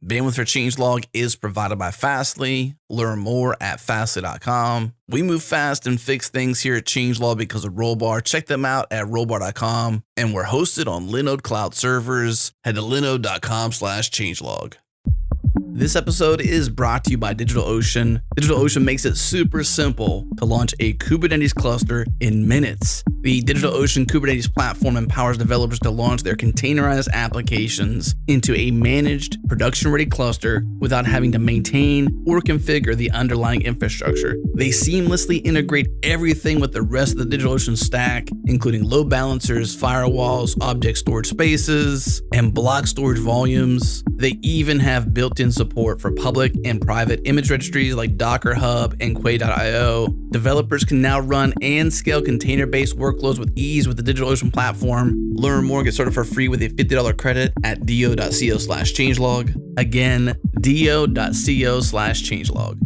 Bandwidth for changelog is provided by Fastly. Learn more at fastly.com. We move fast and fix things here at changelog because of Rollbar. Check them out at rollbar.com. And we're hosted on Linode cloud servers. Head to linode.com/changelog. This episode is brought to you by DigitalOcean. DigitalOcean makes it super simple to launch a Kubernetes cluster in minutes. The DigitalOcean Kubernetes platform empowers developers to launch their containerized applications into a managed, production-ready cluster without having to maintain or configure the underlying infrastructure. They seamlessly integrate everything with the rest of the DigitalOcean stack, including load balancers, firewalls, object storage spaces, and block storage volumes. They even have built-in support for public and private image registries like Docker Hub and Quay.io. Developers can now run and scale container-based workloads with ease with the DigitalOcean platform. Learn more, get started for free with a $50 credit at do.co/changelog. Again, do.co/changelog.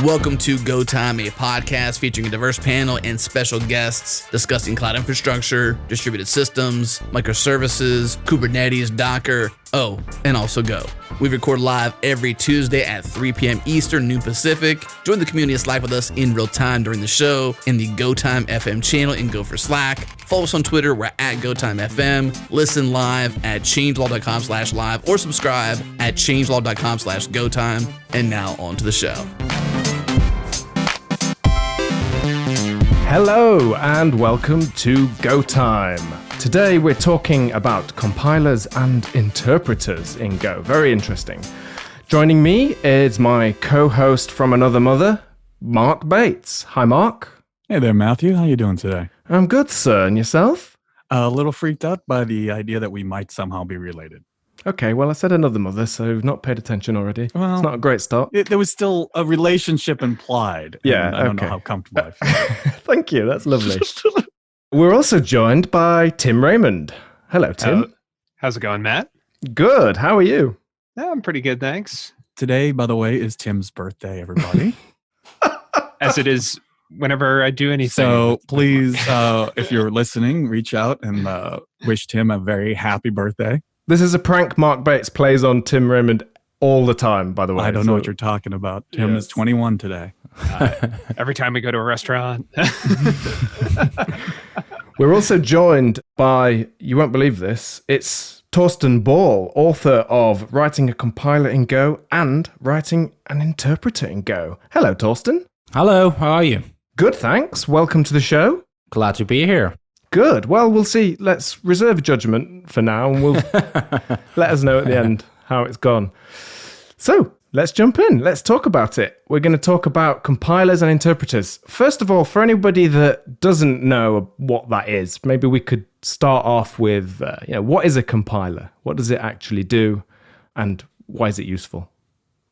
Welcome to Go Time, a podcast featuring a diverse panel and special guests discussing cloud infrastructure, distributed systems, microservices, Kubernetes, Docker, and also Go. We record live every Tuesday at 3 p.m. Eastern, noon Pacific. Join the community that's live with us in real time during the show in the Go Time FM channel and Go for Slack. Follow us on Twitter, we're at Go Time FM. Listen live at changelog.com/live or subscribe at changelog.com/GoTime. And now on to the show. Hello and welcome to Go Time. Today we're talking about compilers and interpreters in Go. Very interesting. Joining me is my co-host from another mother, Mark Bates. Hi, Mark. Hey there, Matthew. How you doing today? I'm good, sir. And yourself? A little freaked out by the idea that we might somehow be related. Okay, well, I said another mother, so you've not paid attention already. Well, it's not a great start. There was still a relationship implied. Yeah, I don't know how comfortable I feel. Thank you. That's lovely. We're also joined by Tim Raymond. Hello, Tim. How's it going, Matt? Good. How are you? Yeah, I'm pretty good, thanks. Today, by the way, is Tim's birthday, everybody. As it is whenever I do anything. So please, if you're listening, reach out and wish Tim a very happy birthday. This is a prank Mark Bates plays on Tim Raymond all the time, by the way. I don't know what you're talking about. Tim is 21 today. Every time we go to a restaurant. We're also joined by, you won't believe this, it's Thorsten, author of Writing a Compiler in Go and Writing an Interpreter in Go. Hello, Thorsten. Hello, how are you? Good, thanks. Welcome to the show. Glad to be here. Good. Well, we'll see. Let's reserve judgment for now, and we'll let us know at the end how it's gone. So, let's jump in. Let's talk about it. We're going to talk about compilers and interpreters. First of all, for anybody that doesn't know what that is, maybe we could start off with, what is a compiler? What does it actually do? And why is it useful?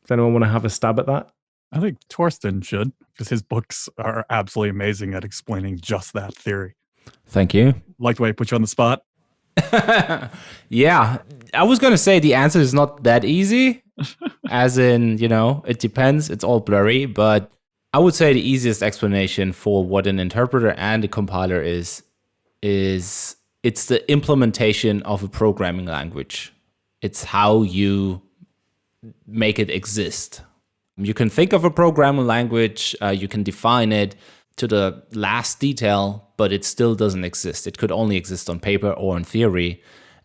Does anyone want to have a stab at that? I think Thorsten should, because his books are absolutely amazing at explaining just that theory. Thank you. Like the way I put you on the spot? Yeah, I was going to say the answer is not that easy, as in, it depends. It's all blurry, but I would say the easiest explanation for what an interpreter and a compiler is it's the implementation of a programming language. It's how you make it exist. You can think of a programming language, you can define it to the last detail, but it still doesn't exist. It could only exist on paper or in theory,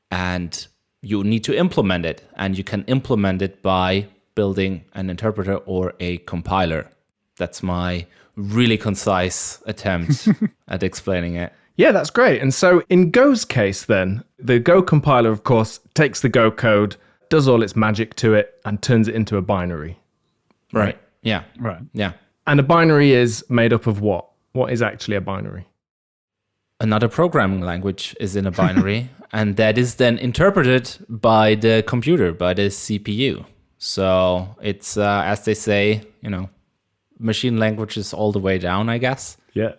and you need to implement it. And you can implement it by building an interpreter or a compiler. That's my really concise attempt at explaining it. Yeah, that's great. And so in Go's case then, the Go compiler, of course, takes the Go code, does all its magic to it, and turns it into a binary. Right. Yeah. Right. Yeah. And a binary is made up of what? What is actually a binary? Another programming language is in a binary, and that is then interpreted by the computer, by the CPU. So it's, as they say, machine languages all the way down, I guess. Yeah.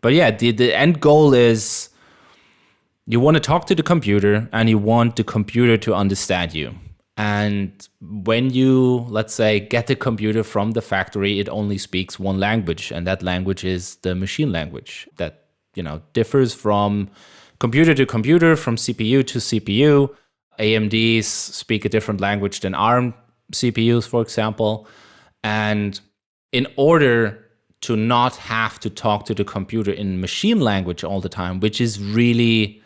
But yeah, the end goal is you want to talk to the computer, and you want the computer to understand you. And when you, let's say, get the computer from the factory, it only speaks one language, and that language is the machine language that, differs from computer to computer, from CPU to CPU. AMDs speak a different language than ARM CPUs, for example. And in order to not have to talk to the computer in machine language all the time, which is really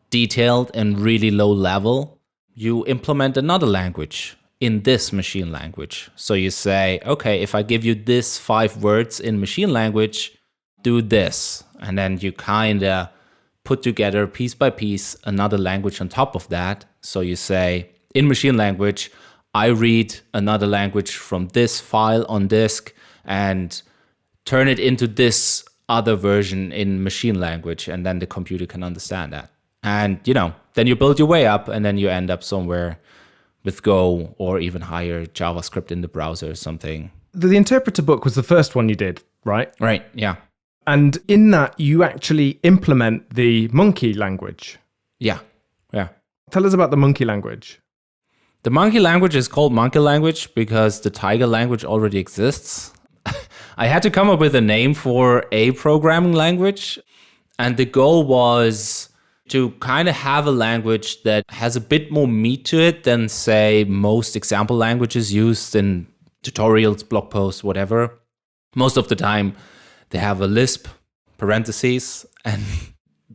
detailed and really low level, you implement another language in this machine language. So you say, okay, if I give you this 5 words in machine language, do this. And then you kind of put together piece by piece another language on top of that. So you say, in machine language, I read another language from this file on disk and turn it into this other version in machine language. And then the computer can understand that. And, then you build your way up, and then you end up somewhere with Go or even higher, JavaScript in the browser or something. The interpreter book was the first one you did, right? Right, yeah. And in that, you actually implement the monkey language. Yeah. Tell us about the monkey language. The monkey language is called monkey language because the tiger language already exists. I had to come up with a name for a programming language, and the goal was to kind of have a language that has a bit more meat to it than, say, most example languages used in tutorials, blog posts, whatever. Most of the time, they have a Lisp, parentheses, and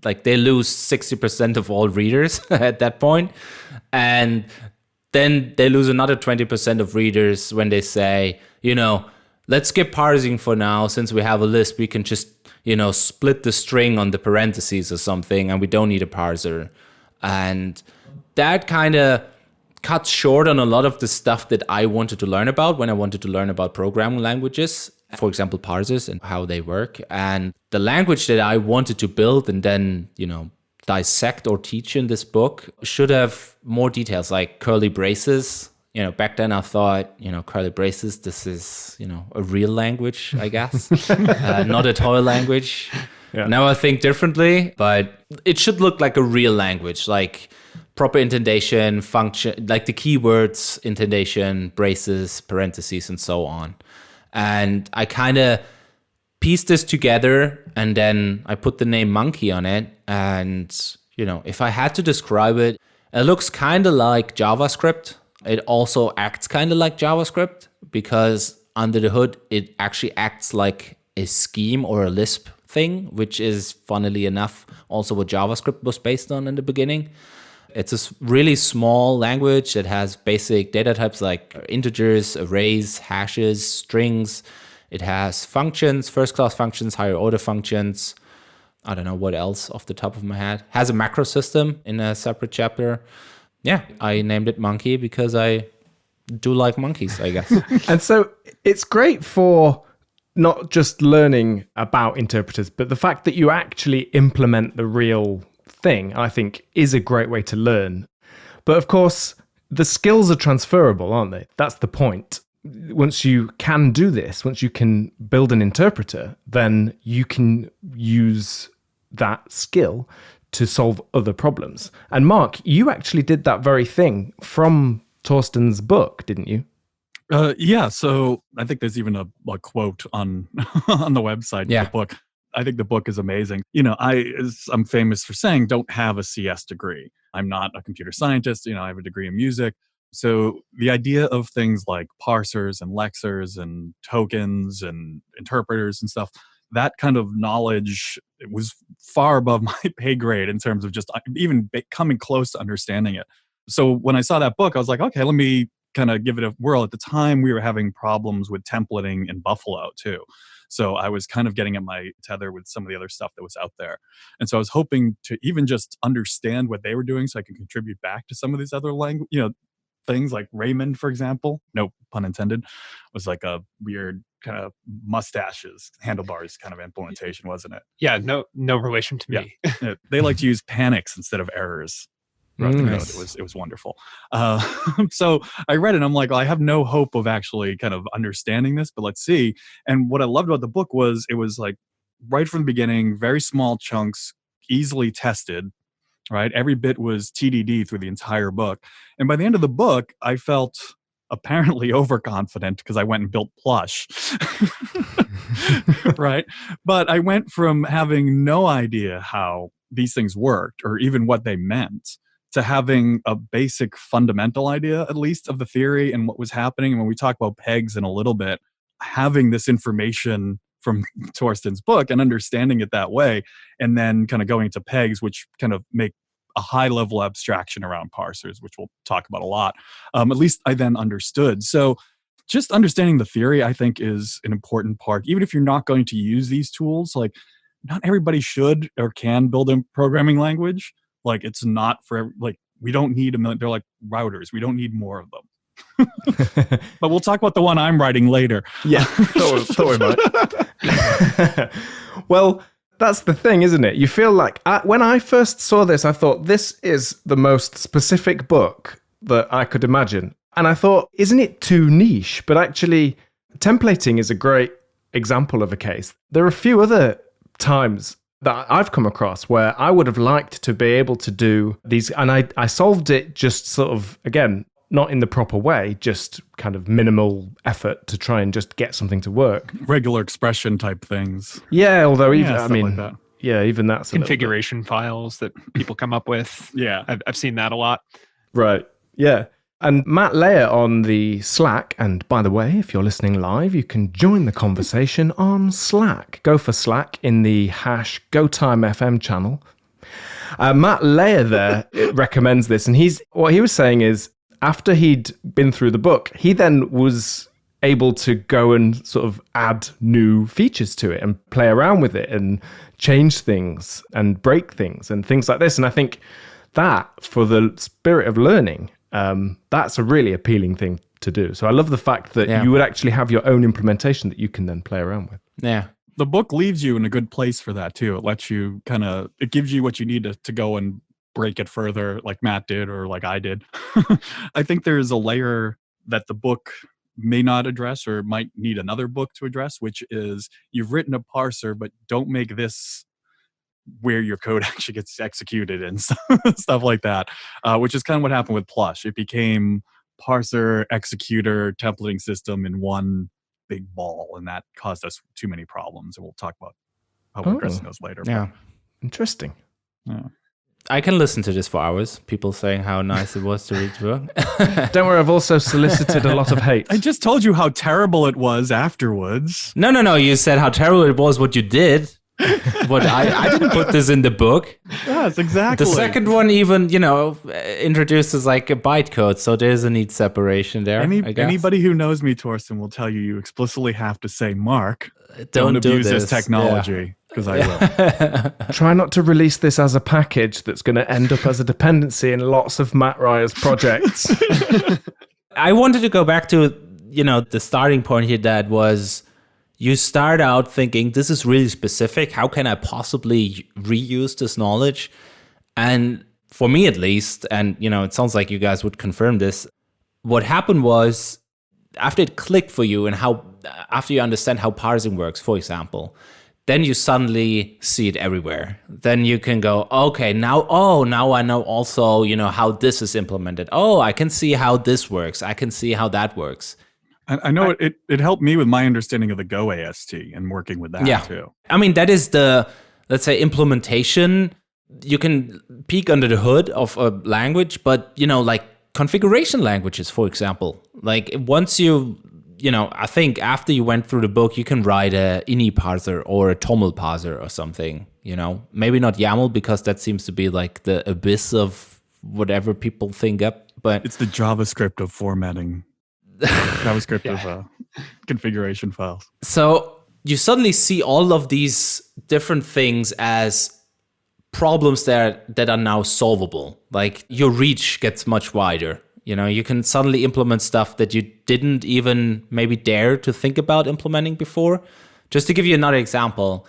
they lose 60% of all readers at that point. And then they lose another 20% of readers when they say, let's skip parsing for now. Since we have a Lisp, we can just split the string on the parentheses or something, and we don't need a parser. And that kind of cuts short on a lot of the stuff that I wanted to learn about when I wanted to learn about programming languages, for example, parsers and how they work. And the language that I wanted to build and then, dissect or teach in this book should have more details, like curly braces. Back then I thought, curly braces, this is, a real language, I guess, not a toy language. Yeah. Now I think differently, but it should look like a real language, like proper indentation, function, like the keywords, indentation, braces, parentheses, and so on. And I kind of pieced this together, and then I put the name Monkey on it. And, if I had to describe it, it looks kind of like JavaScript. It also acts kind of like JavaScript because under the hood, it actually acts like a scheme or a Lisp thing, which is, funnily enough, also what JavaScript was based on in the beginning. It's a really small language that has basic data types like integers, arrays, hashes, strings. It has functions, first-class functions, higher-order functions. I don't know what else off the top of my head. Has a macro system in a separate chapter. Yeah, I named it Monkey because I do like monkeys, I guess. And so it's great for not just learning about interpreters, but the fact that you actually implement the real thing, I think, is a great way to learn. But of course, the skills are transferable, aren't they? That's the point. Once you can do this, once you can build an interpreter, then you can use that skill to solve other problems. And Mark, you actually did that very thing from Thorsten's book, didn't you? Yeah. So I think there's even a quote on on the website of the book. I think the book is amazing. I'm famous for saying, don't have a CS degree. I'm not a computer scientist. I have a degree in music. So the idea of things like parsers and lexers and tokens and interpreters and stuff, that kind of knowledge was far above my pay grade in terms of just even coming close to understanding it. So when I saw that book, I was like, okay, let me kind of give it a whirl. At the time, we were having problems with templating in Buffalo too. So I was kind of getting at my tether with some of the other stuff that was out there. And so I was hoping to even just understand what they were doing so I could contribute back to some of these other things like Raymond, for example, no pun intended, was like a weird kind of mustaches, handlebars kind of implementation, wasn't it? Yeah, no relation to me. Yeah. They like to use panics instead of errors. Nice. It was wonderful. So I read it and I'm like, well, I have no hope of actually kind of understanding this, but let's see. And what I loved about the book was it was like right from the beginning, very small chunks, easily tested. right? Every bit was TDD through the entire book. And by the end of the book, I felt apparently overconfident because I went and built Plush, right? But I went from having no idea how these things worked or even what they meant to having a basic fundamental idea, at least, of the theory and what was happening. And when we talk about pegs in a little bit, having this information from Thorsten's book and understanding it that way, and then kind of going to pegs, which kind of make a high-level abstraction around parsers, which we'll talk about a lot. At least I then understood. So just understanding the theory, I think, is an important part. Even if you're not going to use these tools, like, not everybody should or can build a programming language. Like, it's not for, like, we don't need a million. They're like routers. We don't need more of them. But we'll talk about the one I'm writing later. Yeah, thought we might. Well, that's the thing, isn't it? You feel like, when I first saw this, I thought, this is the most specific book that I could imagine. And I thought, isn't it too niche? But actually, templating is a great example of a case. There are a few other times that I've come across where I would have liked to be able to do these, and I solved it just sort of, again, not in the proper way, just kind of minimal effort to try and just get something to work. Regular expression type things. Yeah, although even, Yeah, I mean, like that. yeah, even that's Configuration files that people come up with. Yeah. I've seen that a lot. Right. Yeah. And Matt Layer on the Slack, and by the way, if you're listening live, you can join the conversation on Slack. Go for Slack in the hash GoTimeFM channel. Matt Layer there recommends this, and what he was saying is, after he'd been through the book, he then was able to go and sort of add new features to it and play around with it and change things and break things and things like this. And I think that, for the spirit of learning, that's a really appealing thing to do. So I love the fact that you would actually have your own implementation that you can then play around with. Yeah. The book leaves you in a good place for that too. It lets you it gives you what you need to go and break it further, like Matt did or like I did. I think there's a layer that the book may not address or might need another book to address, which is, you've written a parser, but don't make this where your code actually gets executed and stuff like that, which is kind of what happened with Plush. It became parser, executor, templating system in one big ball, and that caused us too many problems. And we'll talk about how we're addressing those later. Yeah. Interesting. Yeah. I can listen to this for hours. People saying how nice it was to read the book. Don't worry, I've also solicited a lot of hate. I just told you how terrible it was afterwards. No. You said how terrible it was what you did. But I didn't put this in the book. Yes, exactly. The second one even, introduces like a bytecode, so there's a neat separation there. I guess. Anybody who knows me, Thorsten, will tell you explicitly have to say, Mark, don't abuse this technology, because I will. Try not to release this as a package that's going to end up as a dependency in lots of Matt Ryer's projects. I wanted to go back to, the starting point here, that was, you start out thinking, this is really specific. How can I possibly reuse this knowledge? And for me at least, and it sounds like you guys would confirm this, what happened was, after it clicked for you and after you understand how parsing works, for example, then you suddenly see it everywhere. Then you can go, okay, now I know also, how this is implemented. Oh, I can see how this works. I can see how that works. I know it helped me with my understanding of the Go AST and working with that too. I mean, that is the, let's say, implementation. You can peek under the hood of a language, but, like configuration languages, for example, like once I think after you went through the book, you can write a ini parser or a toml parser or something, maybe not YAML, because that seems to be like the abyss of whatever people think up, but it's the JavaScript of formatting. JavaScript of configuration files. So you suddenly see all of these different things as problems that are now solvable. Like your reach gets much wider. You can suddenly implement stuff that you didn't even maybe dare to think about implementing before. Just to give you another example,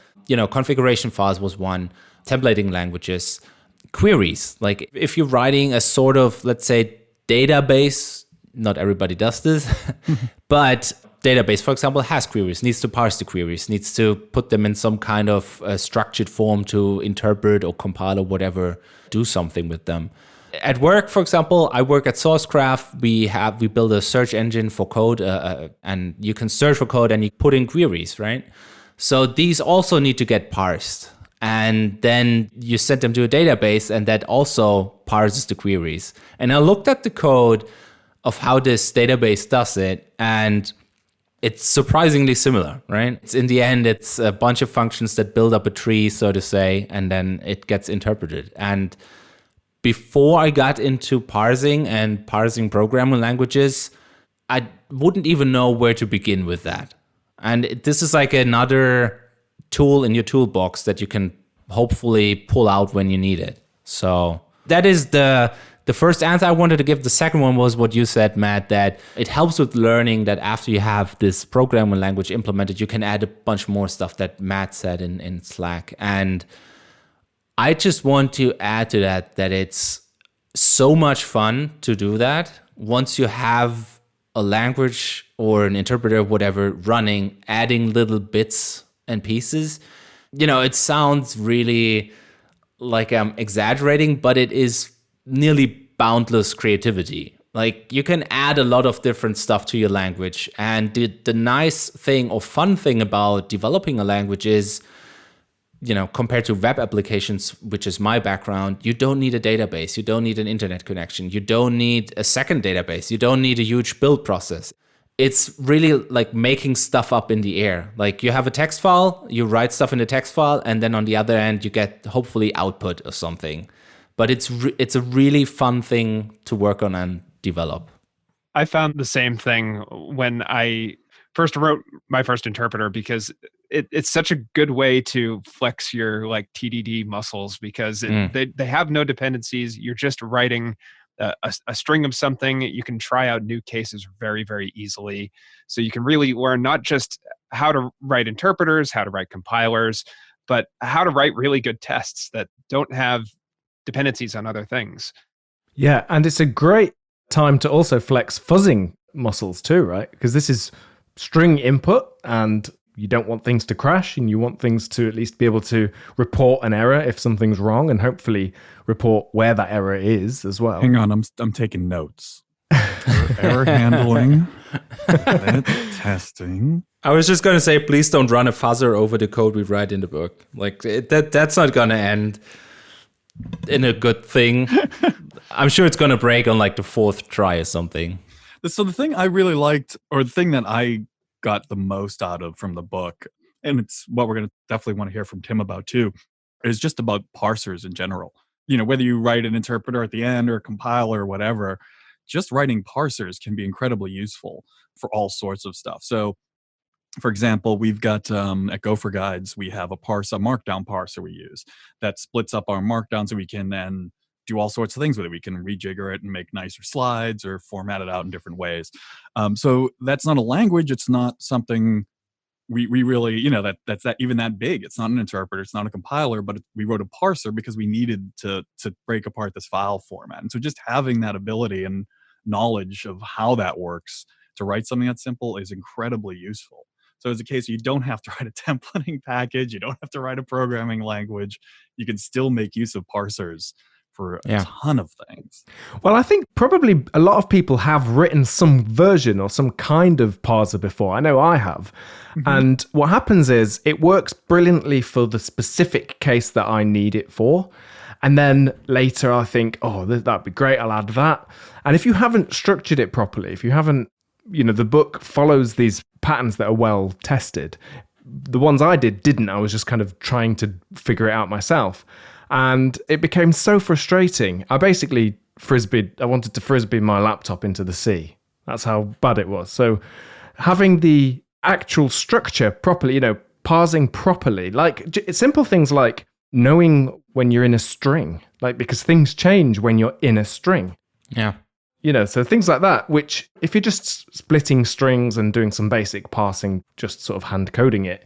configuration files was one, templating languages, queries. Like if you're writing a sort of, let's say, database, not everybody does this, but database, for example, has queries, needs to parse the queries, needs to put them in some kind of structured form to interpret or compile or whatever, do something with them. At work, for example, I work at Sourcegraph. We build a search engine for code, and you can search for code and you put in queries, right? So these also need to get parsed. And then you send them to a database, and that also parses the queries. And I looked at the code of how this database does it, and it's surprisingly similar, right? In the end, it's a bunch of functions that build up a tree, so to say, and then it gets interpreted. And before I got into parsing and parsing programming languages, I wouldn't even know where to begin with that. And this is like another tool in your toolbox that you can hopefully pull out when you need it. So that is the first answer I wanted to give. The second one was what you said, Matt, that it helps with learning, that after you have this programming language implemented, you can add a bunch more stuff that Matt said in Slack. And I just want to add to that it's so much fun to do that once you have a language or an interpreter, whatever, running, adding little bits and pieces. You know, it sounds really like I'm exaggerating, but it is nearly boundless creativity. Like, you can add a lot of different stuff to your language. And the nice thing or fun thing about developing a language is, you know, compared to web applications, which is my background, you don't need a database. You don't need an internet connection. You don't need a second database. You don't need a huge build process. It's really like making stuff up in the air. Like, you have a text file, you write stuff in the text file, and then on the other end, you get hopefully output or something. But it's a really fun thing to work on and develop. I found the same thing when I first wrote my first interpreter, because it's such a good way to flex your like TDD muscles, because they have no dependencies. You're just writing a string of something. You can try out new cases very, very easily. So you can really learn not just how to write interpreters, how to write compilers, but how to write really good tests that don't have dependencies on other things. Yeah, and it's a great time to also flex fuzzing muscles too, right? Because this is string input, and you don't want things to crash, and you want things to at least be able to report an error if something's wrong, and hopefully report where that error is as well. Hang on, I'm taking notes. Error handling, testing. I was just going to say, please don't run a fuzzer over the code we write in the book. Like, that's not going to end in a good thing. I'm sure it's going to break on like the fourth try or something. So the thing I really liked, or the thing that I got the most out of from the book, and it's what we're going to definitely want to hear from Tim about too, is just about parsers in general. You know, whether you write an interpreter at the end or a compiler or whatever, just writing parsers can be incredibly useful for all sorts of stuff. So, for example, we've got at Gopher Guides, we have a markdown parser we use that splits up our markdown so we can then do all sorts of things with it. We can rejigger it and make nicer slides or format it out in different ways. So that's not a language. It's not something we really, you know, that's even that big. It's not an interpreter. It's not a compiler, but we wrote a parser because we needed to break apart this file format. And so just having that ability and knowledge of how that works to write something that simple is incredibly useful. So it's a case you don't have to write a templating package. You don't have to write a programming language. You can still make use of parsers for a ton of things. Well, I think probably a lot of people have written some version or some kind of parser before. I know I have. Mm-hmm. And what happens is it works brilliantly for the specific case that I need it for. And then later I think, oh, that'd be great. I'll add that. And if you haven't structured it properly, if you haven't, you know, the book follows these patterns that are well tested. The ones I didn't. I was just kind of trying to figure it out myself. And it became so frustrating. I basically I wanted to frisbee my laptop into the sea. That's how bad it was. So having the actual structure properly, you know, parsing properly, like simple things like knowing when you're in a string, like, because things change when you're in a string. Yeah. You know, so things like that, which if you're just splitting strings and doing some basic parsing, just sort of hand coding it,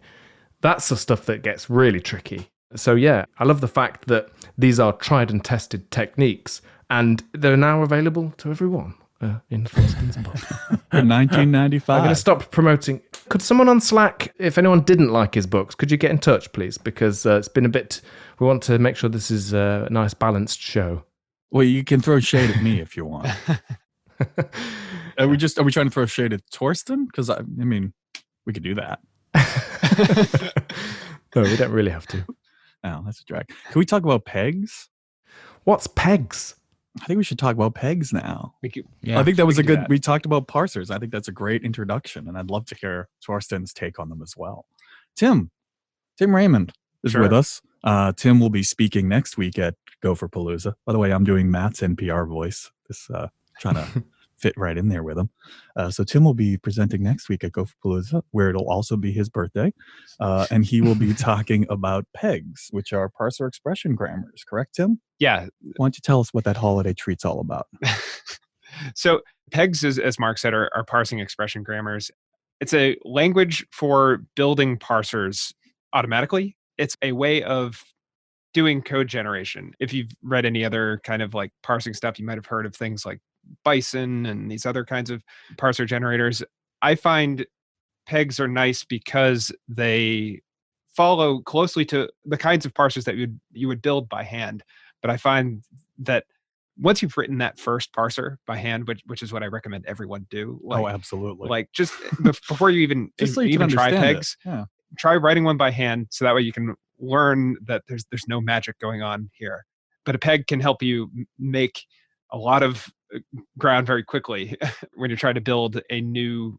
that's the stuff that gets really tricky. So yeah, I love the fact that these are tried and tested techniques, and they're now available to everyone. in Thorsten's book. In 1995. I'm going to stop promoting. Could someone on Slack, if anyone didn't like his books, could you get in touch, please? Because it's been a bit. We want to make sure this is a nice, balanced show. Well, you can throw shade at me if you want. Are we trying to throw shade at Thorsten? Because I mean, we could do that. No, we don't really have to. Oh, that's a drag. Can we talk about pegs? What's pegs? I think we should talk about pegs now. Yeah, I think that was a good. that. We talked about parsers. I think that's a great introduction, and I'd love to hear Thorsten's take on them as well. Tim Raymond is with us. Tim will be speaking next week at Gopherpalooza. By the way, I'm doing Matt's NPR voice. This trying to fit right in there with him. So Tim will be presenting next week at Gopherpalooza, where it'll also be his birthday, and he will be talking about pegs, which are parser expression grammars. Correct, Tim? Yeah. Why don't you tell us what that holiday treat's all about? So pegs, as Mark said, are parsing expression grammars. It's a language for building parsers automatically. It's a way of doing code generation. If you've read any other kind of like parsing stuff, you might have heard of things like Bison and these other kinds of parser generators. I find pegs are nice because they follow closely to the kinds of parsers that you would build by hand. But I find that once you've written that first parser by hand, which is what I recommend everyone do. Oh, absolutely. Like just before you even Just so you even can try understand pegs, it. try writing one by hand, so that way you can learn that there's no magic going on here. But a peg can help you make a lot of ground very quickly when you're trying to build a new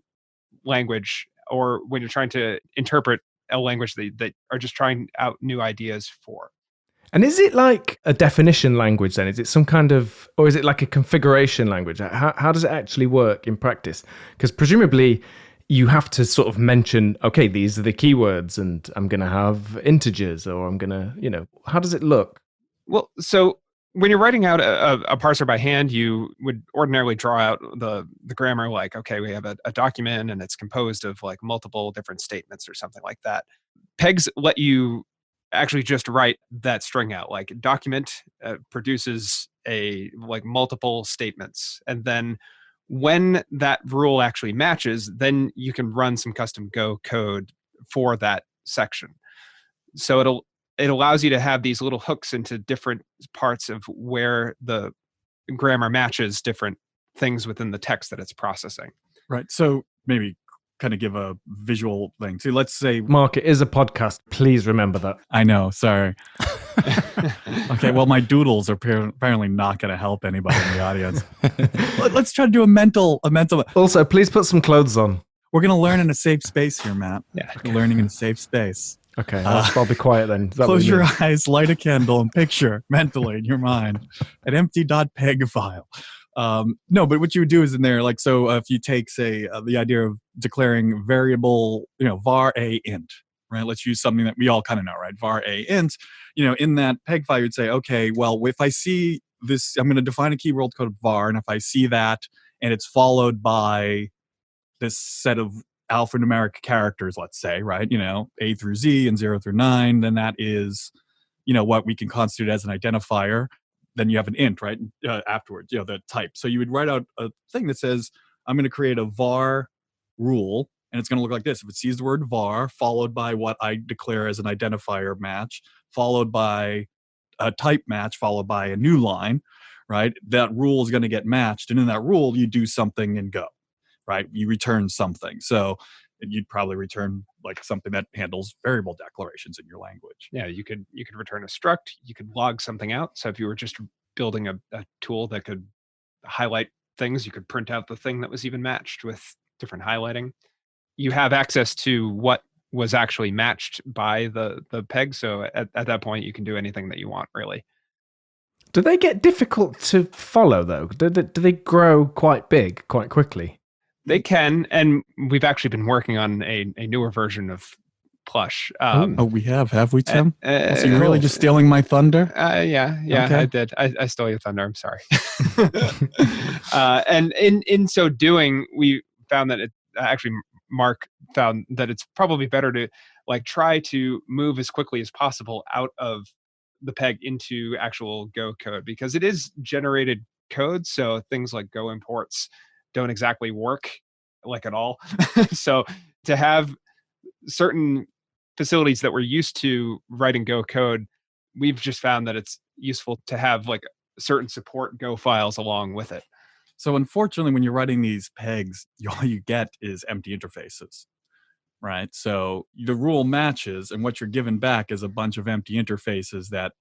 language, or when you're trying to interpret a language that are just trying out new ideas for. And is it like a definition language then? Is it some kind of, or is it like a configuration language? How does it actually work in practice? Because presumably you have to sort of mention, okay, these are the keywords and I'm going to have integers, or I'm going to, how does it look? Well, so when you're writing out a parser by hand, you would ordinarily draw out the grammar like, okay, we have a document and it's composed of like multiple different statements or something like that. Pegs let you actually just write that string out. Like document produces like multiple statements. And then when that rule actually matches, then you can run some custom Go code for that section. So it allows you to have these little hooks into different parts of where the grammar matches different things within the text that it's processing. Right. So maybe kind of give a visual thing. So let's say... Mark, it is a podcast. Please remember that. I know. Sorry. Okay. Well, my doodles are apparently not going to help anybody in the audience. Let's try to do a mental... Also, please put some clothes on. We're going to learn in a safe space here, Matt. Yeah. We're learning in a safe space. Okay, I'll be quiet then. Close your eyes, light a candle, and picture mentally in your mind an empty.peg file. No, but what you would do is in there, like, so if you take, say, the idea of declaring variable, var a int, right? Let's use something that we all kind of know, right? Var a int, in that peg file, you'd say, okay, well, if I see this, I'm going to define a keyword called var, and if I see that and it's followed by this set of alphanumeric characters, let's say, right? A through Z and 0 through 9, then that is, what we can constitute as an identifier. Then you have an int, right? Afterwards, the type. So you would write out a thing that says, I'm going to create a var rule, and it's going to look like this. If it sees the word var, followed by what I declare as an identifier match, followed by a type match, followed by a new line, right? That rule is going to get matched. And in that rule, you do something in Go. Right? You return something. So you'd probably return like something that handles variable declarations in your language. Yeah, you could return a struct, you could log something out. So if you were just building a tool that could highlight things, you could print out the thing that was even matched with different highlighting. You have access to what was actually matched by the peg. So at that point, you can do anything that you want, really. Do they get difficult to follow, though? Do they grow quite big, quite quickly? They can, and we've actually been working on a newer version of Plush. We have we, Tim? So you're really just stealing my thunder? Yeah, okay. I did. I stole your thunder. I'm sorry. And in so doing, we found that Mark found that it's probably better to like try to move as quickly as possible out of the peg into actual Go code, because it is generated code. So things like Go imports don't exactly work like at all. So to have certain facilities that were used to writing Go code, we've just found that it's useful to have like certain support Go files along with it. So unfortunately, when you're writing these pegs, all you get is empty interfaces, right? So the rule matches, and what you're given back is a bunch of empty interfaces that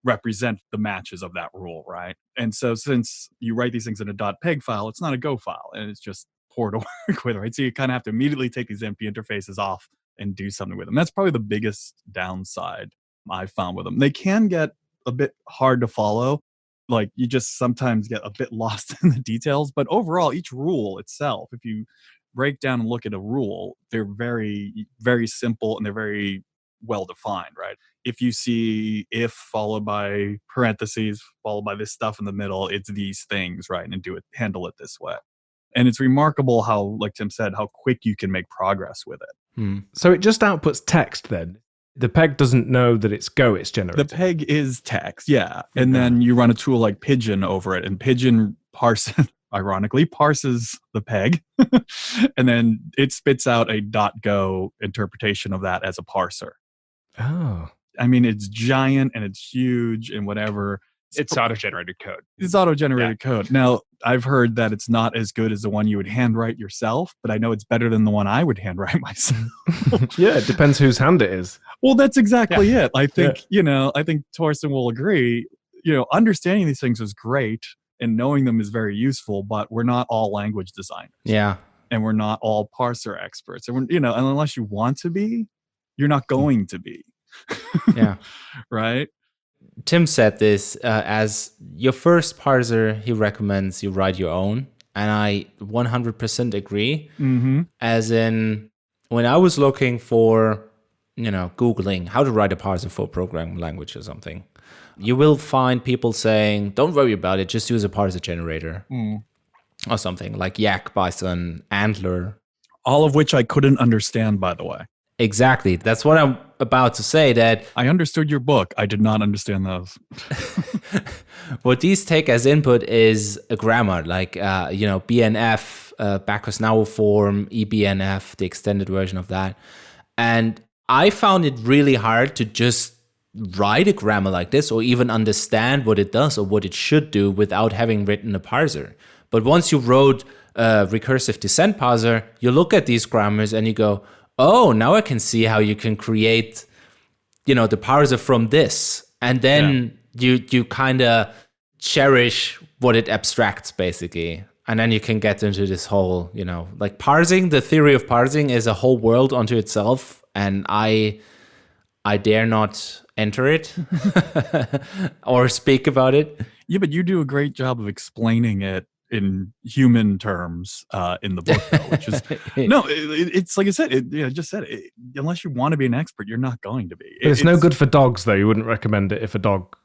represent the matches of that rule, right? And so since you write these things in a .peg file, it's not a Go file, and it's just poor to work with, right? So you kind of have to immediately take these empty interfaces off and do something with them. That's probably the biggest downside I've found with them. They can get a bit hard to follow. Like you just sometimes get a bit lost in the details, but overall, each rule itself, if you break down and look at a rule, they're very, very simple and they're very well defined, right? If you see if followed by parentheses, followed by this stuff in the middle, it's these things, right? And handle it this way. And it's remarkable how, like Tim said, how quick you can make progress with it. So it just outputs text then? The peg doesn't know that it's Go it's generated? The peg is text, yeah. And then you run a tool like Pigeon over it, and Pigeon ironically parses the peg, and then it spits out a .go interpretation of that as a parser. Oh. I mean, it's giant and it's huge and whatever. It's auto-generated code. It's auto-generated code. Now, I've heard that it's not as good as the one you would handwrite yourself, but I know it's better than the one I would handwrite myself. Yeah, it depends whose hand it is. Well, that's exactly it. I think, I think Thorsten will agree, understanding these things is great and knowing them is very useful, but we're not all language designers. Yeah. And we're not all parser experts. And and unless you want to be, you're not going to be. Yeah. Right? Tim said this as your first parser, he recommends you write your own. And I 100% agree. Mm-hmm. As in, when I was looking for, Googling how to write a parser for a programming language or something, you will find people saying, don't worry about it, just use a parser generator or something like Yak, Bison, Antler. All of which I couldn't understand, by the way. Exactly. That's what I'm about to say, that I understood your book. I did not understand those. What these take as input is a grammar, like, BNF, backwards now form, eBNF, the extended version of that. And I found it really hard to just write a grammar like this or even understand what it does or what it should do without having written a parser. But once you wrote a recursive descent parser, you look at these grammars and you go, oh, now I can see how you can create, the parser from this. And then you kind of cherish what it abstracts, basically. And then you can get into this whole, like parsing, the theory of parsing is a whole world unto itself. And I dare not enter it or speak about it. Yeah, but you do a great job of explaining it in human terms in the book, though, which is it's like I said, unless you want to be an expert, you're not going to be. It's no good for dogs, though. You wouldn't recommend it if a dog.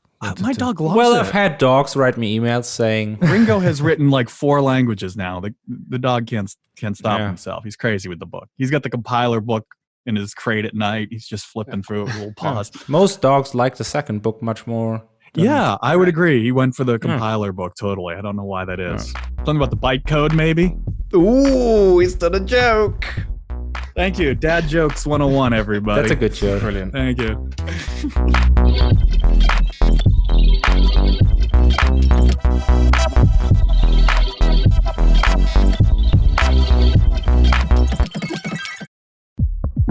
My dog loves it. I've had dogs write me emails saying Ringo has written like 4 languages now. The dog can't stop himself. He's crazy with the book. He's got the compiler book in his crate at night. He's just flipping through it with a little pause. Most dogs like the second book much more. Yeah, I would agree. He went for the compiler book, totally. I don't know why that is. Something about the bytecode, maybe? Ooh, he's done a joke. Thank you. Dad Jokes 101, everybody. That's a good joke. Brilliant. Thank you.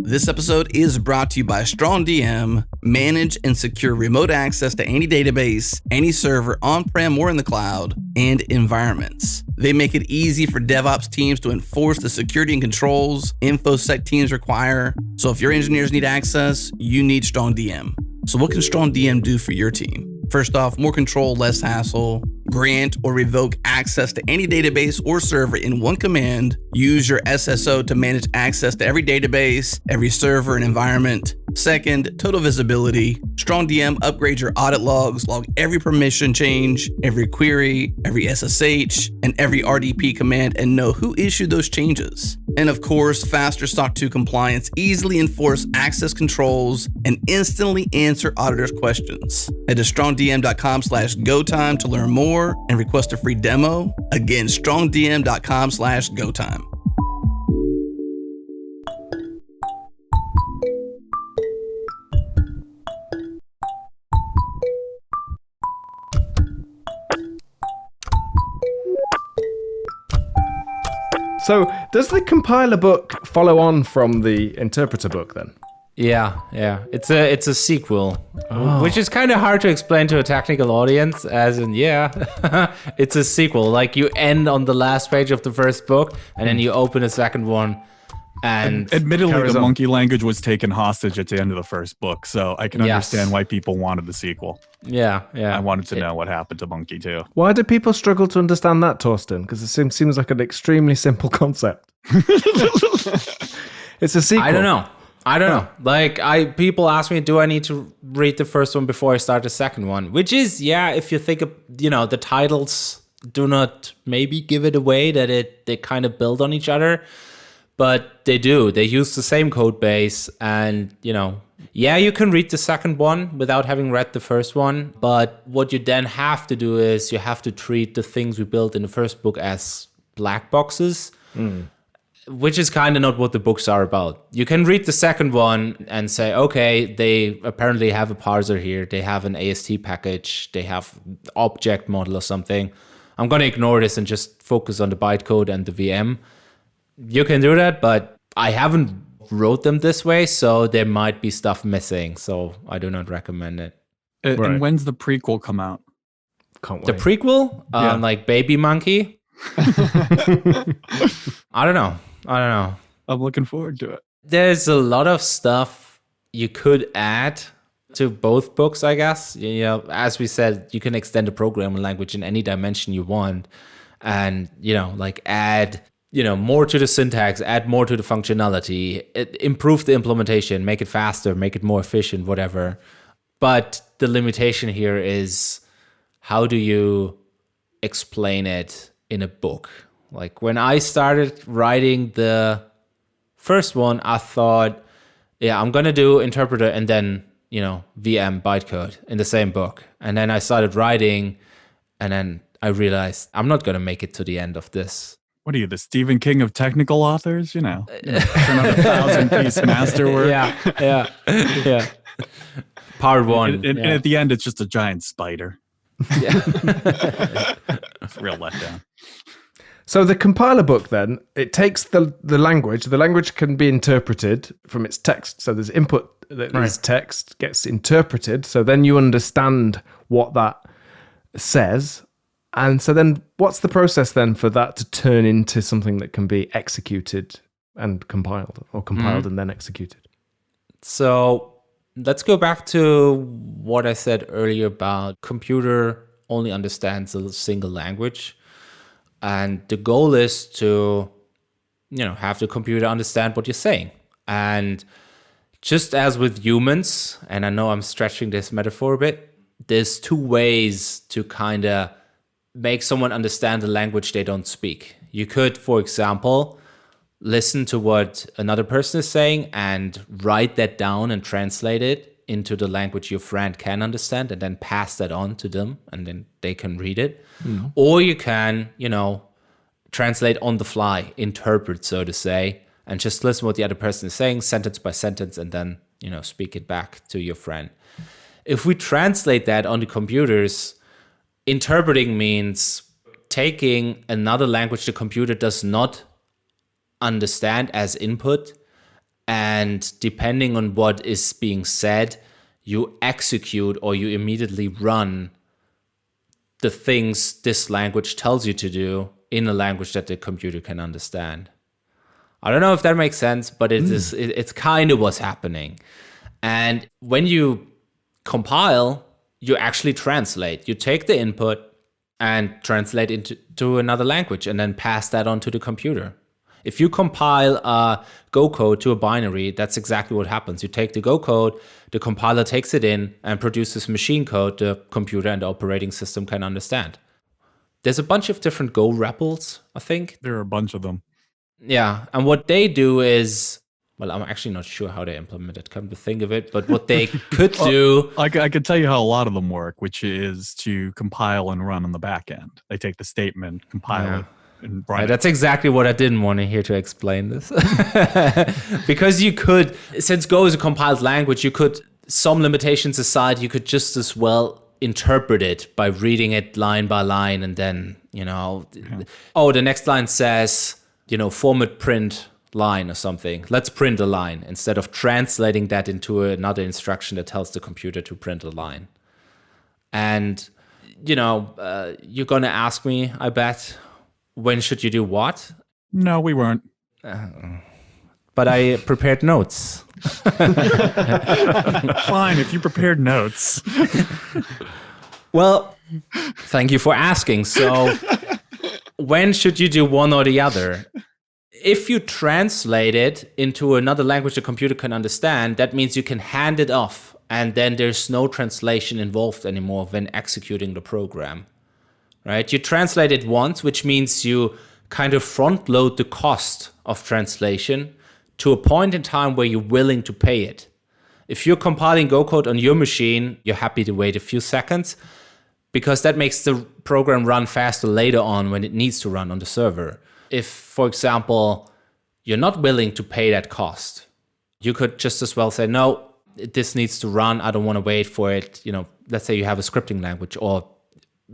This episode is brought to you by StrongDM. Manage and secure remote access to any database, any server, on-prem or in the cloud, and environments. They make it easy for DevOps teams to enforce the security and controls InfoSec teams require. So if your engineers need access, you need StrongDM. So what can StrongDM do for your team? First off, more control, less hassle. Grant or revoke access to any database or server in one command. Use your SSO to manage access to every database, every server and environment. Second, total visibility. StrongDM upgrades your audit logs, log every permission change, every query, every SSH, and every RDP command, and know who issued those changes. And of course, faster SOC 2 compliance, easily enforce access controls, and instantly answer auditors' questions. Head to strongdm.com/GoTime to learn more and request a free demo. Again, strongdm.com/GoTime. So, does the compiler book follow on from the interpreter book then? Yeah. It's a sequel, which is kind of hard to explain to a technical audience. As in, it's a sequel. Like you end on the last page of the first book, and then you open a second one. And admittedly, the monkey language was taken hostage at the end of the first book, so I can understand why people wanted the sequel. Yeah. I wanted to know what happened to Monkey too. Why do people struggle to understand that, Thorsten? Because it seems like an extremely simple concept. It's a sequel. I don't know. Like people ask me, do I need to read the first one before I start the second one? Which is, if you think of, the titles do not maybe give it away that they kind of build on each other. But they do. They use the same code base. And, you can read the second one without having read the first one. But what you then have to do is you have to treat the things we built in the first book as black boxes, which is kind of not what the books are about. You can read the second one and say, okay, they apparently have a parser here. They have an AST package. They have object model or something. I'm going to ignore this and just focus on the bytecode and the VM. You can do that, but I haven't wrote them this way, so there might be stuff missing. So I do not recommend it. And when's the prequel come out? Can't wait. The prequel? Like Baby Monkey? I don't know. I'm looking forward to it. There's a lot of stuff you could add to both books, I guess. As we said, you can extend the programming language in any dimension you want. And, like add more to the syntax, add more to the functionality, improve the implementation, make it faster, make it more efficient, whatever. But the limitation here is, how do you explain it in a book? Like when I started writing the first one, I thought, I'm going to do interpreter and then, VM bytecode in the same book. And then I started writing, and then I realized I'm not going to make it to the end of this. What are you, the Stephen King of technical authors? Turn out a 1,000-piece masterwork. Yeah. Part one. And at the end, it's just a giant spider. Yeah. It's a real letdown. So the compiler book then, it takes the language. The language can be interpreted from its text. So there's input that is text, gets interpreted. So then you understand what that says. And so then what's the process then for that to turn into something that can be executed and compiled, or compiled and then executed? So let's go back to what I said earlier about computer only understands a single language. And the goal is to, have the computer understand what you're saying. And just as with humans, and I know I'm stretching this metaphor a bit, there's two ways to kind of make someone understand the language they don't speak. You could, for example, listen to what another person is saying and write that down and translate it into the language your friend can understand, and then pass that on to them, and then they can read it. Or you can, translate on the fly, interpret, so to say, and just listen what the other person is saying, sentence by sentence, and then, speak it back to your friend. If we translate that on the computers, interpreting means taking another language the computer does not understand as input, and depending on what is being said, you execute or you immediately run the things this language tells you to do in a language that the computer can understand. I don't know if that makes sense, but it's kind of what's happening. And when you compile, you actually translate. You take the input and translate into another language and then pass that on to the computer. If you compile a Go code to a binary, that's exactly what happens. You take the Go code, the compiler takes it in and produces machine code the computer and the operating system can understand. There's a bunch of different Go REPLs, I think. There are a bunch of them. Yeah. And what they do is, well, I'm actually not sure how they implement it, come to think of it, but what they could do. I can tell you how a lot of them work, which is to compile and run on the back end. They take the statement, compile it, and run it. That's exactly what I didn't want to hear to explain this. Because you could, since Go is a compiled language, you could, some limitations aside, you could just as well interpret it by reading it line by line and then, the next line says, format print line or something. Let's print a line instead of translating that into another instruction that tells the computer to print a line. And, you're going to ask me, I bet, when should you do what? No, we weren't. But I prepared notes. Fine, if you prepared notes. Well, thank you for asking. So, when should you do one or the other? If you translate it into another language the computer can understand, that means you can hand it off, and then there's no translation involved anymore when executing the program, right? You translate it once, which means you kind of front load the cost of translation to a point in time where you're willing to pay it. If you're compiling Go code on your machine, you're happy to wait a few seconds because that makes the program run faster later on when it needs to run on the server. If, for example, you're not willing to pay that cost, you could just as well say, no, this needs to run. I don't want to wait for it. Let's say you have a scripting language or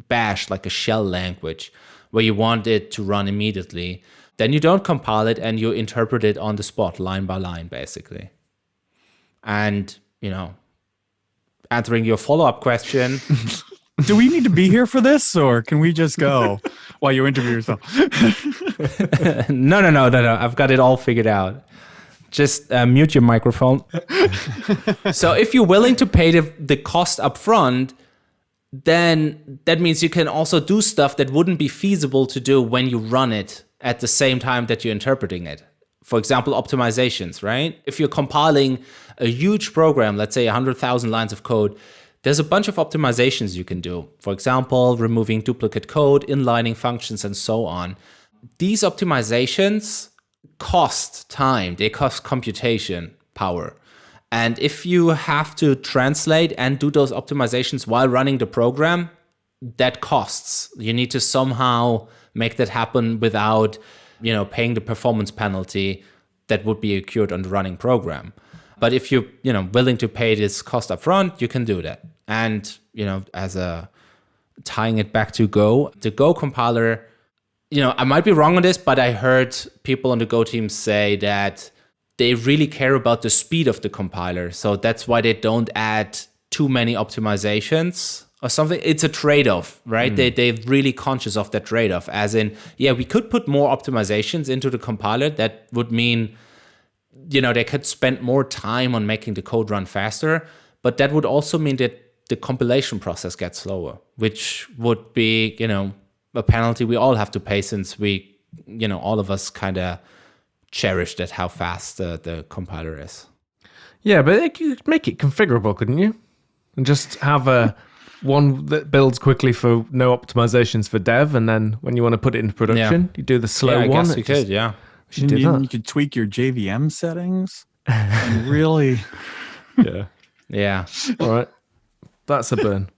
Bash, like a shell language, where you want it to run immediately. Then you don't compile it and you interpret it on the spot, line by line, basically. And, answering your follow-up question. Do we need to be here for this, or can we just go while you interview yourself? No. I've got it all figured out. Just mute your microphone. So if you're willing to pay the cost up front, then that means you can also do stuff that wouldn't be feasible to do when you run it at the same time that you're interpreting it. For example, optimizations, right? If you're compiling a huge program, let's say 100,000 lines of code, there's a bunch of optimizations you can do. For example, removing duplicate code, inlining functions, and so on. These optimizations cost time. They cost computation power. And if you have to translate and do those optimizations while running the program, that costs. You need to somehow make that happen without, paying the performance penalty that would be accrued on the running program. But if you're, willing to pay this cost up front, you can do that. And, tying it back to Go, the Go compiler, I might be wrong on this, but I heard people on the Go team say that they really care about the speed of the compiler. So that's why they don't add too many optimizations or something. It's a trade-off, right? They're really conscious of that trade-off, as in, we could put more optimizations into the compiler. That would mean, they could spend more time on making the code run faster, but that would also mean that the compilation process gets slower, which would be, a penalty we all have to pay since we, all of us kind of cherished at how fast the compiler is. Yeah, but you could make it configurable, couldn't you? And just have one that builds quickly for no optimizations for dev, and then when you want to put it into production, you do the slow one. I guess you could, yeah. You should do that. You could tweak your JVM settings and really... Yeah. All right. That's a burn.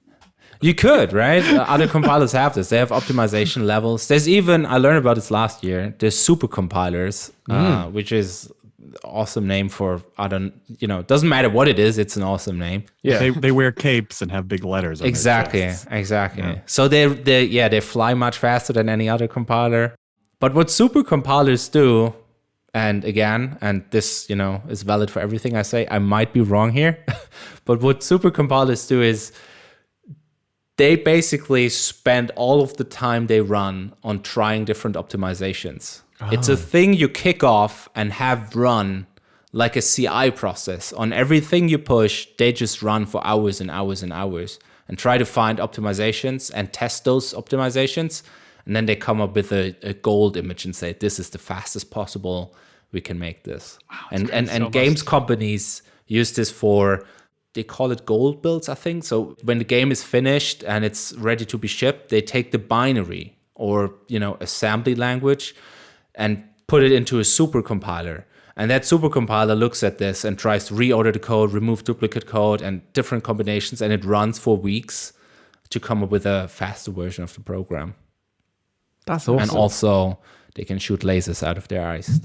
You could, right? Other compilers have this. They have optimization levels. There's even, I learned about this last year, there's super compilers, which is an awesome name for, it doesn't matter what it is, it's an awesome name. Yeah. They wear capes and have big letters on Exactly. Yeah. So they fly much faster than any other compiler. But what super compilers do, and again, and this, is valid for everything I say, I might be wrong here, but what super compilers do is they basically spend all of the time they run on trying different optimizations. It's a thing you kick off and have run like a CI process. On everything you push, they just run for hours and hours and hours and try to find optimizations and test those optimizations. And then they come up with a gold image and say, this is the fastest possible we can make this. Wow, and games companies use this for, they call it gold builds, I think. So when the game is finished and it's ready to be shipped, they take the binary or, assembly language and put it into a super compiler. And that super compiler looks at this and tries to reorder the code, remove duplicate code and different combinations, and it runs for weeks to come up with a faster version of the program. That's awesome. And also, they can shoot lasers out of their eyes.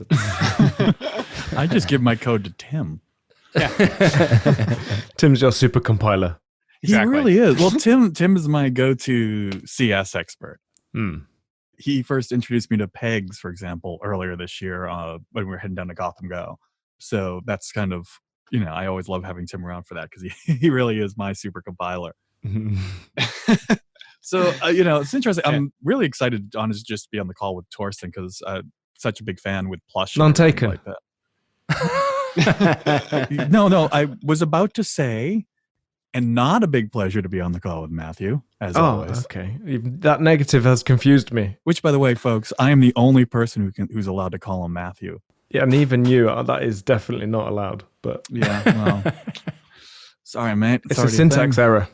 I just give my code to Tim. Yeah. Tim's your super compiler. Exactly. He really is. Well, Tim is my go-to CS expert. He first introduced me to pegs, for example, earlier this year when we were heading down to Gotham Go. So that's kind of, I always love having Tim around for that because he really is my super compiler. So, it's interesting. Yeah. I'm really excited, honestly, just to be on the call with Thorsten because I'm such a big fan with Plush. None taken. Like that. No, I was about to say, and not a big pleasure to be on the call with Matthew, as always. Okay. That negative has confused me. Which, by the way, folks, I am the only person who's allowed to call him Matthew. Yeah, and even you, that is definitely not allowed. But yeah, well, sorry, mate. It's a syntax error.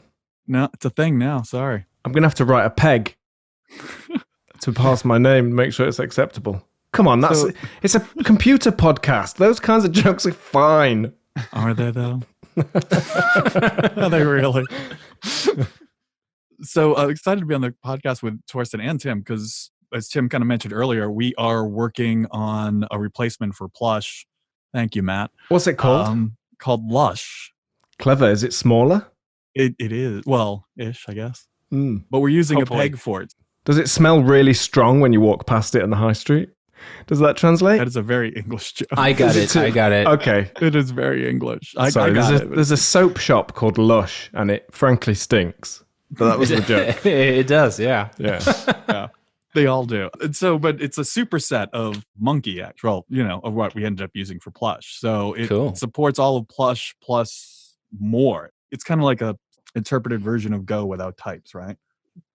No, it's a thing now. Sorry. I'm going to have to write a peg to pass my name and make sure it's acceptable. Come on, it's a computer podcast. Those kinds of jokes are fine. Are they, though? Are they really? So excited to be on the podcast with Thorsten and Tim because, as Tim kind of mentioned earlier, we are working on a replacement for Plush. Thank you, Matt. What's it called? Called Lush. Clever. Is it smaller? It is. Well, ish, I guess. But we're using Hopefully. a peg for it. Does it smell really strong when you walk past it on the high street? Does that translate? That is a very English joke. I got it. Okay. It is very English. Sorry, I got it. There's a soap shop called Lush, and it frankly stinks. But that was the joke. It does, yeah. Yeah. They all do. And so, but it's a superset of Monkey X, of what we ended up using for Plush. So it supports all of Plush plus more. It's kind of like a interpreted version of Go without types, right?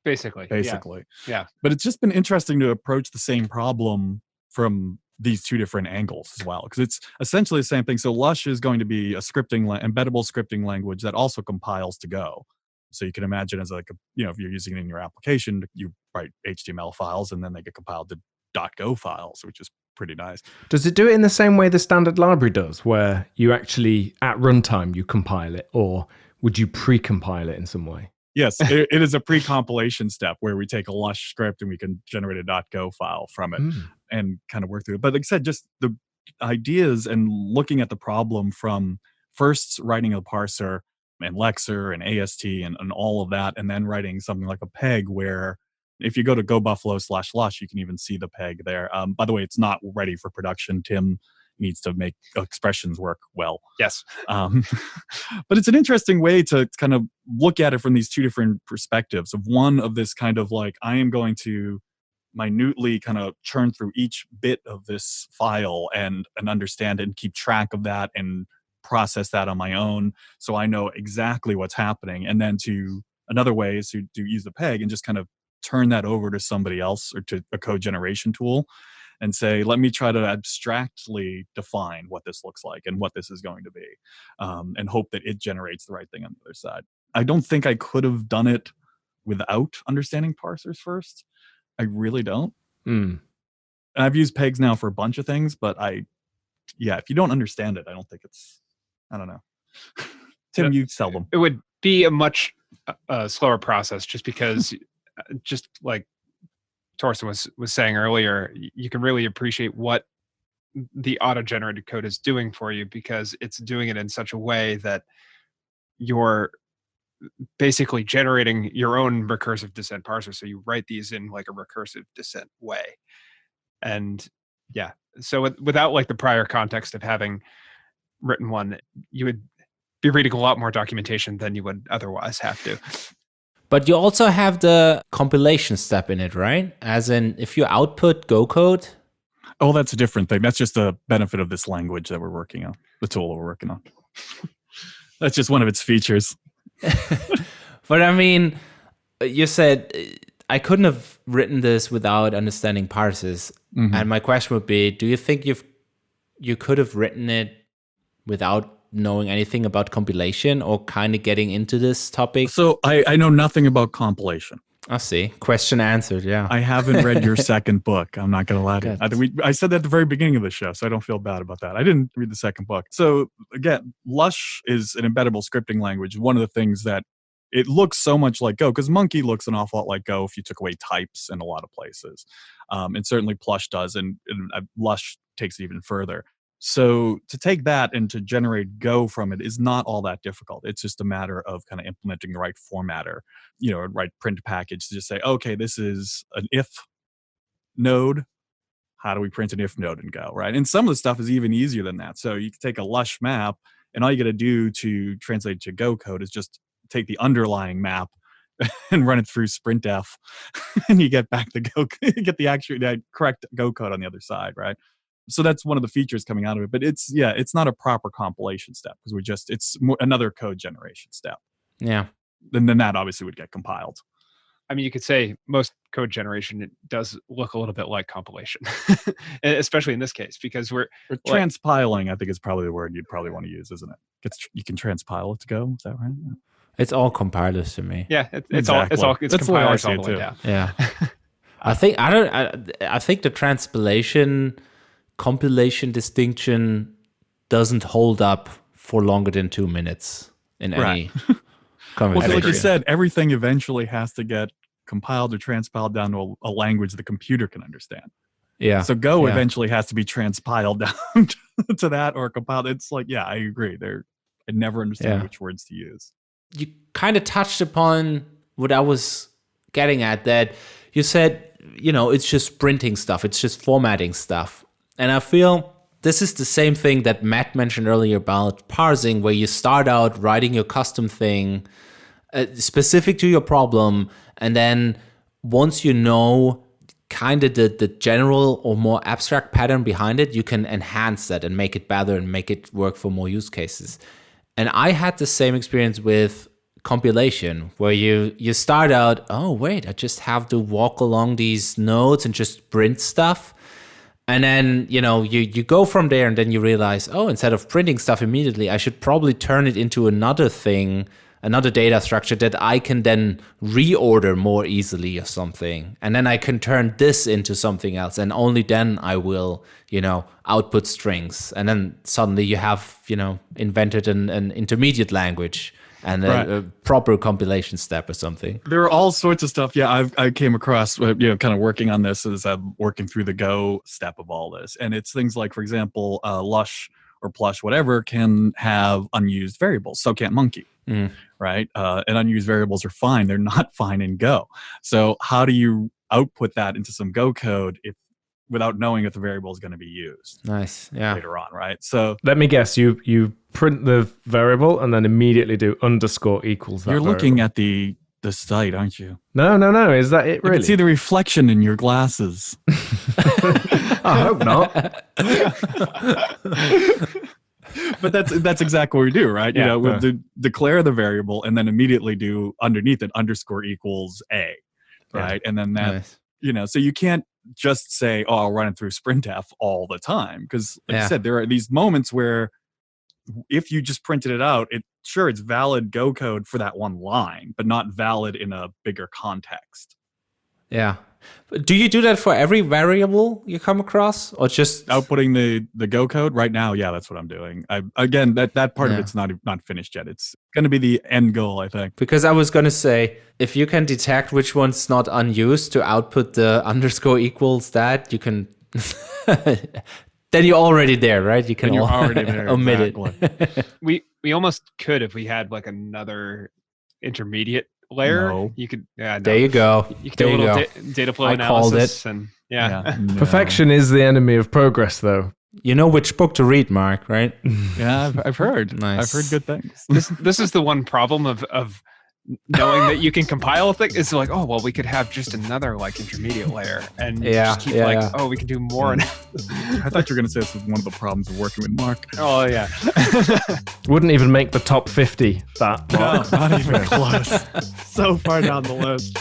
Basically. Yeah. But it's just been interesting to approach the same problem from these two different angles as well, because it's essentially the same thing. So Lush is going to be a embeddable scripting language that also compiles to Go. So you can imagine as if you're using it in your application, you write HTML files and then they get compiled to .go files, which is pretty nice. Does it do it in the same way the standard library does, where you actually, at runtime, you compile it, or would you pre-compile it in some way? Yes, it is a pre-compilation step where we take a Lush script and we can generate a .go file from it and kind of work through it. But like I said, just the ideas and looking at the problem from first writing a parser and Lexer and AST and all of that, and then writing something like a peg where if you go to gobuffalo/lush, you can even see the peg there. By the way, it's not ready for production. Tim needs to make expressions work well. Yes. But it's an interesting way to kind of look at it from these two different perspectives of one of this kind of like, I am going to minutely kind of churn through each bit of this file and understand it and keep track of that and process that on my own so I know exactly what's happening. And then to another way is to use the peg and just kind of turn that over to somebody else or to a code generation tool and say, let me try to abstractly define what this looks like and what this is going to be, and hope that it generates the right thing on the other side. I don't think I could have done it without understanding parsers first. I really don't. And I've used pegs now for a bunch of things, but if you don't understand it, I don't think I don't know. Tim, you sell them. It would be a much slower process just because, just like Thorsten was saying earlier, you can really appreciate what the auto-generated code is doing for you because it's doing it in such a way that you're basically generating your own recursive descent parser. So you write these in like a recursive descent way. And yeah, so without like the prior context of having written one, you would be reading a lot more documentation than you would otherwise have to. But you also have the compilation step in it, right? As in, if you output Go code. Oh, that's a different thing. That's just a benefit of this language that we're working on, the tool that we're working on. That's just one of its features. But I mean, you said I couldn't have written this without understanding parsers. And my question would be, do you think you could have written it without knowing anything about compilation or kind of getting into this topic? So I know nothing about compilation. I see. Question answered. Yeah. I haven't read your second book. I'm not going to lie to Good. you. I said that at the very beginning of the show, so I don't feel bad about that. I didn't read the second book. So again, Lush is an embeddable scripting language. One of the things that it looks so much like Go, because Monkey looks an awful lot like Go if you took away types in a lot of places. And certainly Plush does, and Lush takes it even further. So to take that and to generate Go from it is not all that difficult. It's just a matter of kind of implementing the right formatter, right print package to just say, okay, this is an if node. How do we print an if node in Go, right? And some of the stuff is even easier than that. So you can take a Lush map, and all you got to do to translate to Go code is just take the underlying map and run it through sprintf, and you get back the Go, you get the correct Go code on the other side, right? So that's one of the features coming out of it. But it's not a proper compilation step because it's another code generation step. Yeah. And then that obviously would get compiled. I mean, you could say most code generation, it does look a little bit like compilation, especially in this case, because we're transpiling, I think is probably the word you'd probably want to use, isn't it? You can transpile it to Go. Is that right? It's all compilers to me. Yeah, it's compilers all the way down. Yeah. I think the compilation distinction doesn't hold up for longer than 2 minutes in any conversation. Well, like you said, everything eventually has to get compiled or transpiled down to a language the computer can understand. Yeah. So Go eventually has to be transpiled down to that or compiled. It's like, yeah, I agree. I never understand which words to use. You kind of touched upon what I was getting at, that you said, it's just printing stuff. It's just formatting stuff. And I feel this is the same thing that Matt mentioned earlier about parsing, where you start out writing your custom thing specific to your problem. And then once you know kind of the general or more abstract pattern behind it, you can enhance that and make it better and make it work for more use cases. And I had the same experience with compilation, where you start out, oh, wait, I just have to walk along these nodes and just print stuff. And then, you go from there, and then you realize, oh, instead of printing stuff immediately, I should probably turn it into another thing, another data structure that I can then reorder more easily or something. And then I can turn this into something else. And only then I will, output strings. And then suddenly you have, invented an intermediate language and a proper compilation step or something. There are all sorts of stuff. Yeah, I came across, kind of working on this as I'm working through the Go step of all this. And it's things like, for example, Lush or Plush, whatever, can have unused variables. So can't Monkey, right? And unused variables are fine. They're not fine in Go. So how do you output that into some Go code without knowing if the variable is going to be used? Nice, yeah. Later on, right? So let me guess, you print the variable and then immediately do _equals that. You're variable. looking at the site, aren't you? No. Is that it? Really? I can see the reflection in your glasses. I hope not. But that's exactly what we do, right? Yeah, We'll declare the variable and then immediately do underneath it _equals a, right? And then that, nice. So you can't just say, oh, I'll run it through sprintf all the time, because like I said, there are these moments where if you just printed it out, it's valid Go code for that one line, but not valid in a bigger context. Yeah. Do you do that for every variable you come across, or just outputting the Go code right now? Yeah, that's what I'm doing. Again, that part of it's not finished yet. It's going to be the end goal, I think. Because I was going to say, if you can detect which one's not unused to output the _equals that, you can. Then you're already there, right? You can already there, omit it. We almost could if we had like another intermediate layer. No. You could. There you go. You could do a little data flow analysis. Called it. And No. Perfection is the enemy of progress, though. You know which book to read, Mark, right? Yeah, I've heard. Nice. I've heard good things. This is the one problem of knowing that you can compile a thing. It's like, oh well, we could have just another like intermediate layer and just keep oh, we can do more. I thought you were going to say this was one of the problems of working with Mark. Oh yeah. Wouldn't even make the top 50. That Mark. No, not even close. So far down the list.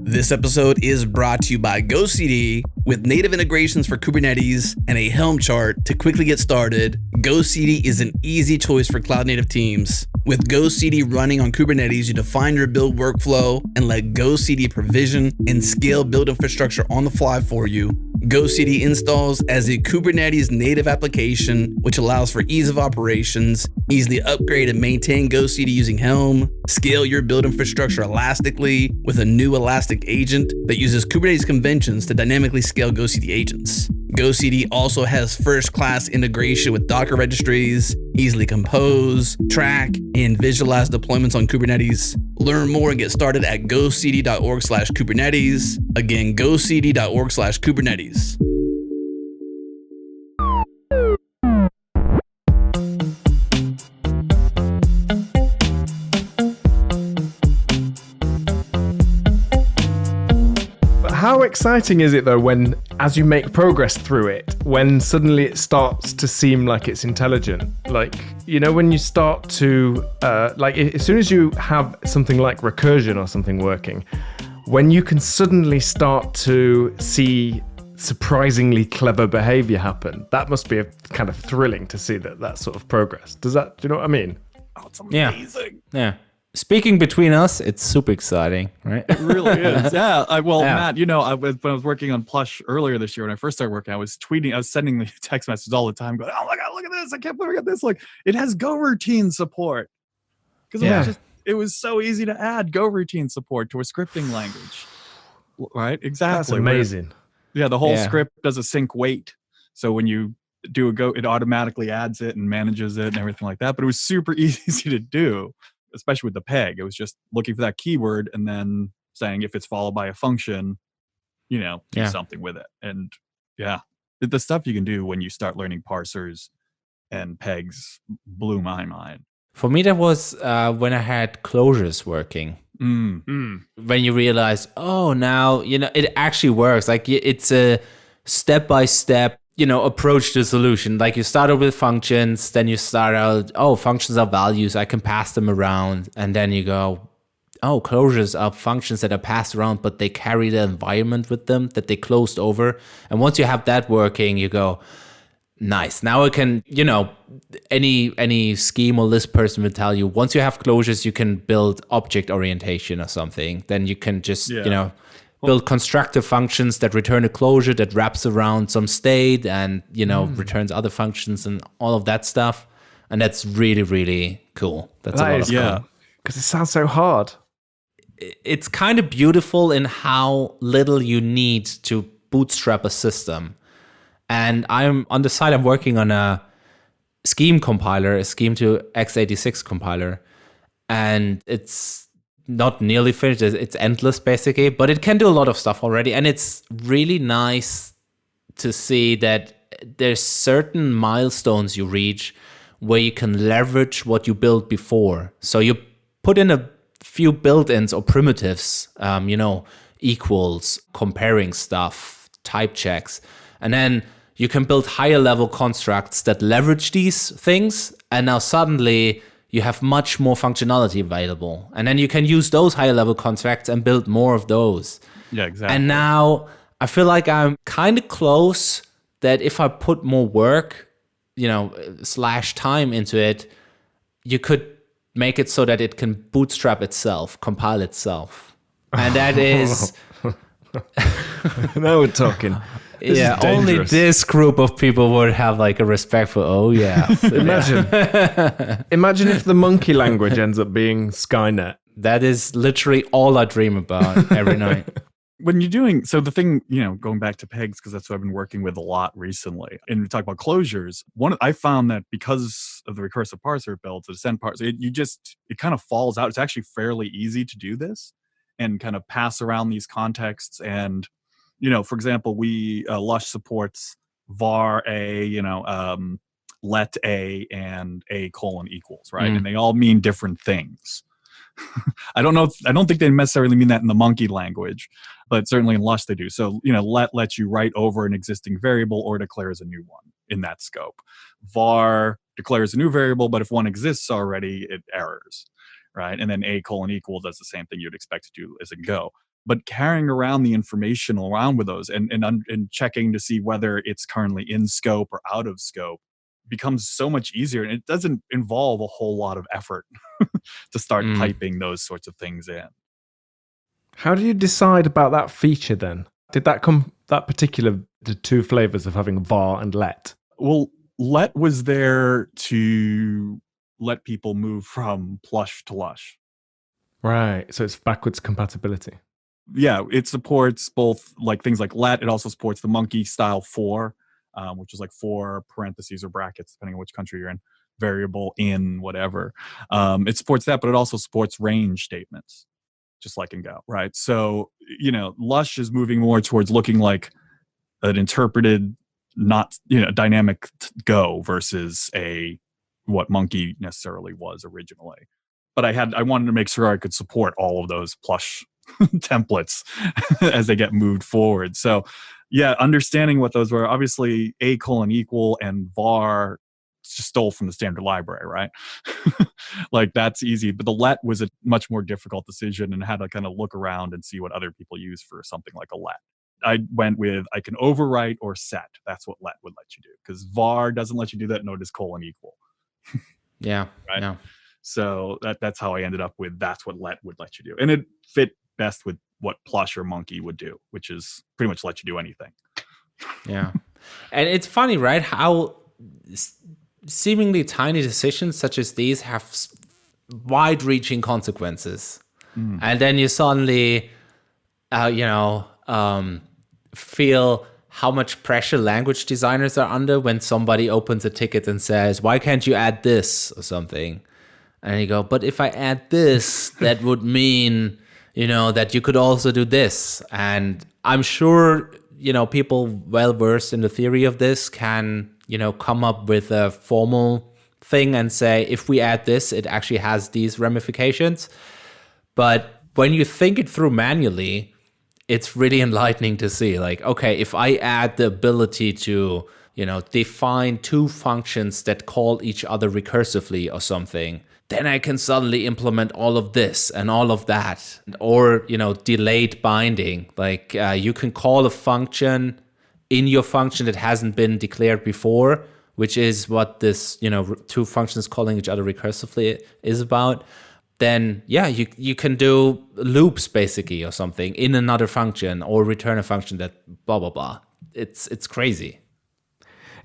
This episode is brought to you by GoCD. With native integrations for Kubernetes and a Helm chart to quickly get started, GoCD is an easy choice for cloud-native teams. With GoCD running on Kubernetes, you define your build workflow and let GoCD provision and scale build infrastructure on the fly for you. GoCD installs as a Kubernetes native application, which allows for ease of operations, easily upgrade and maintain GoCD using Helm, scale your build infrastructure elastically with a new Elastic agent that uses Kubernetes conventions to dynamically scale GoCD agents. GoCD also has first-class integration with Docker registries, easily compose, track, and visualize deployments on Kubernetes. Learn more and get started at gocd.org/Kubernetes. Again, gocd.org/Kubernetes. How exciting is it though when, as you make progress through it, when suddenly it starts to seem like it's intelligent? Like, you know, when you start to, as soon as you have something like recursion or something working, when you can suddenly start to see surprisingly clever behavior happen, that must be a kind of thrilling to see that sort of progress. Do you know what I mean? Oh, it's amazing. Yeah. Speaking between us, it's super exciting, right? It really is. Yeah. Matt, you know, when I was working on Plush earlier this year, when I first started working, I was sending the text messages all the time going, oh my God, look at this. I can't believe I got this. Like, it has Go routine support. Because it was so easy to add Go routine support to a scripting language. Right? Exactly. That's amazing. The whole script does a sync wait. So when you do a Go, it automatically adds it and manages it and everything like that. But it was super easy to do. Especially with the peg, it was just looking for that keyword and then saying if it's followed by a function, you know, do something with it. And the stuff you can do when you start learning parsers and pegs blew my mind. For me, that was when I had closures working. When you realize, oh, now, you know, it actually works. Like, it's a step-by-step, you know, approach to the solution. Like, you start out with functions, then you start out, functions are values, I can pass them around. And then you go, closures are functions that are passed around, but they carry the environment with them that they closed over. And once you have that working, you go, nice. Now I can, you know, any scheme or list person will tell you, once you have closures, you can build object orientation or something. Then you can just, you know, build constructive functions that return a closure that wraps around some state and, you know, returns other functions and all of that stuff. And that's really, really cool. That's a lot of fun. Because it sounds so hard. It's kind of beautiful in how little you need to bootstrap a system. And I'm on the side, I'm working on a scheme compiler, a scheme to x86 compiler. And it's not nearly finished. It's endless, basically, but it can do a lot of stuff already. And it's really nice to see that there's certain milestones you reach where you can leverage what you built before. So you put in a few built-ins or primitives, equals, comparing stuff, type checks, and then you can build higher level constructs that leverage these things. And now suddenly you have much more functionality available. And then you can use those higher level constructs and build more of those. Yeah, exactly. And now I feel like I'm kind of close that if I put more work, / time into it, you could make it so that it can bootstrap itself, compile itself. And that is... Now we're talking. Only this group of people would have like a respect for, Imagine if the monkey language ends up being Skynet. That is literally all I dream about every night. When you're doing, so the thing, going back to pegs, because that's what I've been working with a lot recently, and we talk about closures, I found that because of the recursive parser builds, the descent parser, it kind of falls out. It's actually fairly easy to do this and kind of pass around these contexts. And, for example, Lush supports var a, let a and a : equals, right? And they all mean different things. I don't think they necessarily mean that in the monkey language, but certainly in Lush they do. So, let lets you write over an existing variable or declares a new one in that scope. Var declares a new variable, but if one exists already, it errors, right? And then a : equal does the same thing you'd expect to do as in Go. But carrying around the information around with those and checking to see whether it's currently in scope or out of scope becomes so much easier. And it doesn't involve a whole lot of effort to start piping those sorts of things in. How do you decide about that feature then? Did that come, the two flavors of having var and let? Well, let was there to let people move from plush to lush. Right. So it's backwards compatibility. Yeah, it supports both like things like let. It also supports the monkey style for, which is like for parentheses or brackets, depending on which country you're in, variable in whatever. It supports that, but it also supports range statements, just like in Go, right? So, lush is moving more towards looking like an interpreted, not, dynamic Go versus what monkey necessarily was originally. But I wanted to make sure I could support all of those plush templates as they get moved forward. So yeah, understanding what those were, obviously a : equal and var just stole from the standard library, right? Like that's easy, but the let was a much more difficult decision and had to kind of look around and see what other people use for something like a let. I went with I can overwrite or set. That's what let would let you do, because var doesn't let you do that, nor does : equal. Yeah. Right. Yeah. So that's how I ended up with that's what let would let you do. And it fit best with what plush or monkey would do, which is pretty much let you do anything. Yeah. And it's funny, right? How seemingly tiny decisions such as these have wide-reaching consequences. And then you suddenly, feel how much pressure language designers are under when somebody opens a ticket and says, why can't you add this or something? And you go, but if I add this, that would mean, that you could also do this. And I'm sure, people well-versed in the theory of this can, come up with a formal thing and say, if we add this, it actually has these ramifications. But when you think it through manually, it's really enlightening to see, like, okay, if I add the ability to, define two functions that call each other recursively or something, then I can suddenly implement all of this and all of that. Or, delayed binding. Like you can call a function in your function that hasn't been declared before, which is what this, two functions calling each other recursively is about. Then, yeah, you can do loops basically or something in another function or return a function that blah, blah, blah. It's crazy.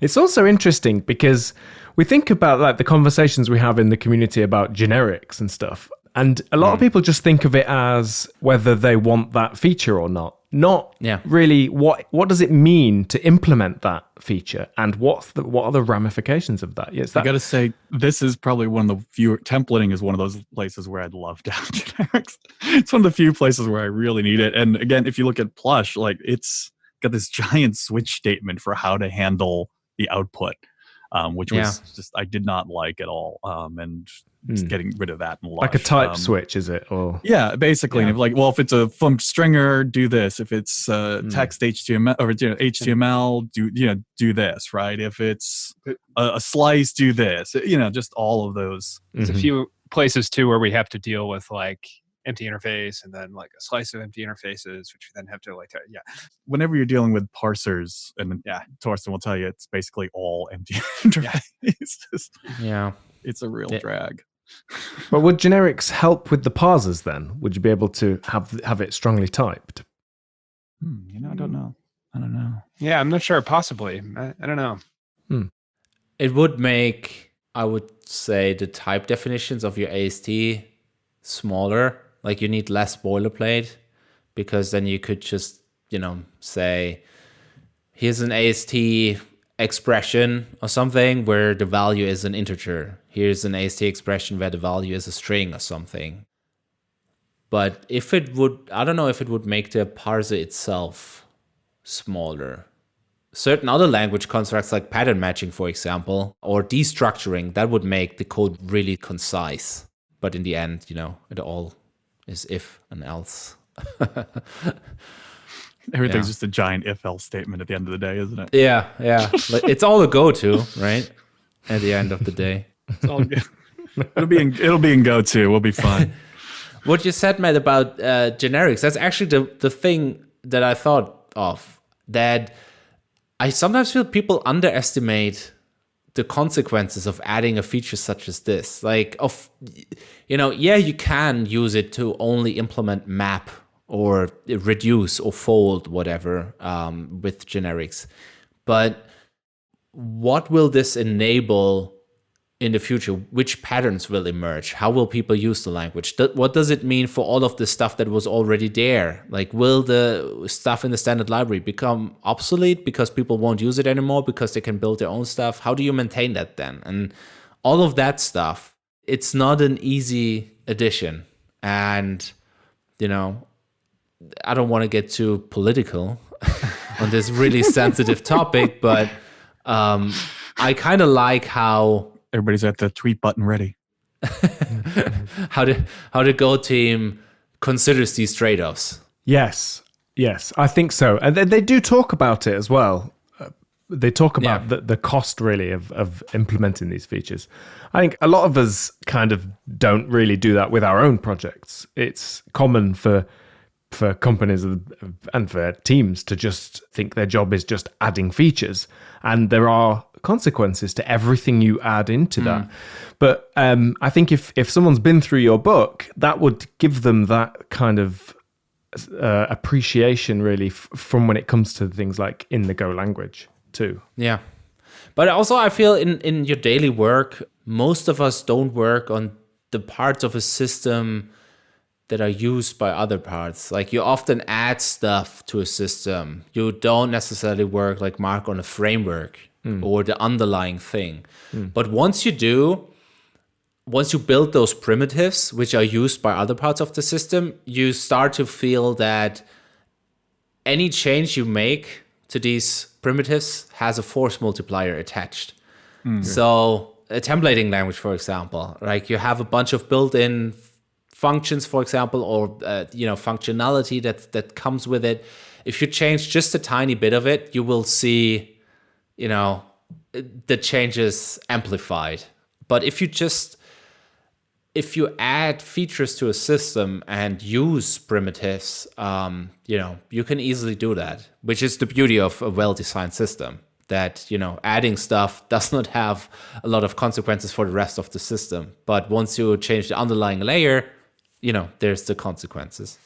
It's also interesting because we think about like the conversations we have in the community about generics and stuff. And a lot of people just think of it as whether they want that feature or not. Not really what does it mean to implement that feature and what are the ramifications of that? I got to say, this is probably one of the few, templating is one of those places where I'd love to have generics. It's one of the few places where I really need it. And again, if you look at plush, like it's got this giant switch statement for how to handle the output, which was just, I did not like at all. And just getting rid of that in Lush. Like a type switch, is it? Or yeah, basically. And like, well, if it's a from stringer, do this. If it's text HTML or HTML, do this, right? If it's a slice, do this. Just all of those. There's a few places too where we have to deal with like empty interface and then like a slice of empty interfaces, which we then have to Whenever you're dealing with parsers, and Thorsten will tell you, it's basically all empty interfaces. Yeah. It's a real drag. But would generics help with the parsers then? Would you be able to have it strongly typed? I don't know. Yeah, I'm not sure. Possibly. I don't know. It would make, I would say, the type definitions of your AST smaller. Like you need less boilerplate, because then you could just, say, here's an AST expression or something where the value is an integer. Here's an AST expression where the value is a string or something. But if it would, I don't know if it would make the parser itself smaller. Certain other language constructs like pattern matching, for example, or destructuring, that would make the code really concise. But in the end, it all is if and else. Everything's just a giant if-else statement at the end of the day, isn't it? Yeah. It's all a go-to, right? At the end of the day. It's all good. It'll be in go too. We'll be fine. what you said, Matt, about generics, that's actually the thing that I thought of, that I sometimes feel people underestimate the consequences of adding a feature such as this. Like, you can use it to only implement map or reduce or fold, whatever, with generics. But what will this enable in the future? Which patterns will emerge? How will people use the language? What does it mean for all of the stuff that was already there? Like, will the stuff in the standard library become obsolete because people won't use it anymore because they can build their own stuff? How do you maintain that then? And all of that stuff, it's not an easy addition. And, I don't want to get too political on this really sensitive topic, but I kind of like how everybody's at the tweet button ready. how the Go team considers these trade-offs. Yes, I think so. And they do talk about it as well. They talk about the cost, really, of implementing these features. I think a lot of us kind of don't really do that with our own projects. It's common for companies and for teams to just think their job is just adding features. And there are consequences to everything you add into that. But I think if someone's been through your book, that would give them that kind of appreciation, really, from when it comes to things like in the Go language too. Yeah. But also I feel in your daily work, most of us don't work on the parts of a system that are used by other parts. Like, you often add stuff to a system. You don't necessarily work like Mark on a framework or the underlying thing. But once you build those primitives, which are used by other parts of the system, you start to feel that any change you make to these primitives has a force multiplier attached. So a templating language, for example, like you have a bunch of built-in functions, for example, or functionality that comes with it. If you change just a tiny bit of it, you will see, the changes amplified. But if you add features to a system and use primitives, you can easily do that, which is the beauty of a well-designed system, that, adding stuff does not have a lot of consequences for the rest of the system. But once you change the underlying layer, there's the consequences.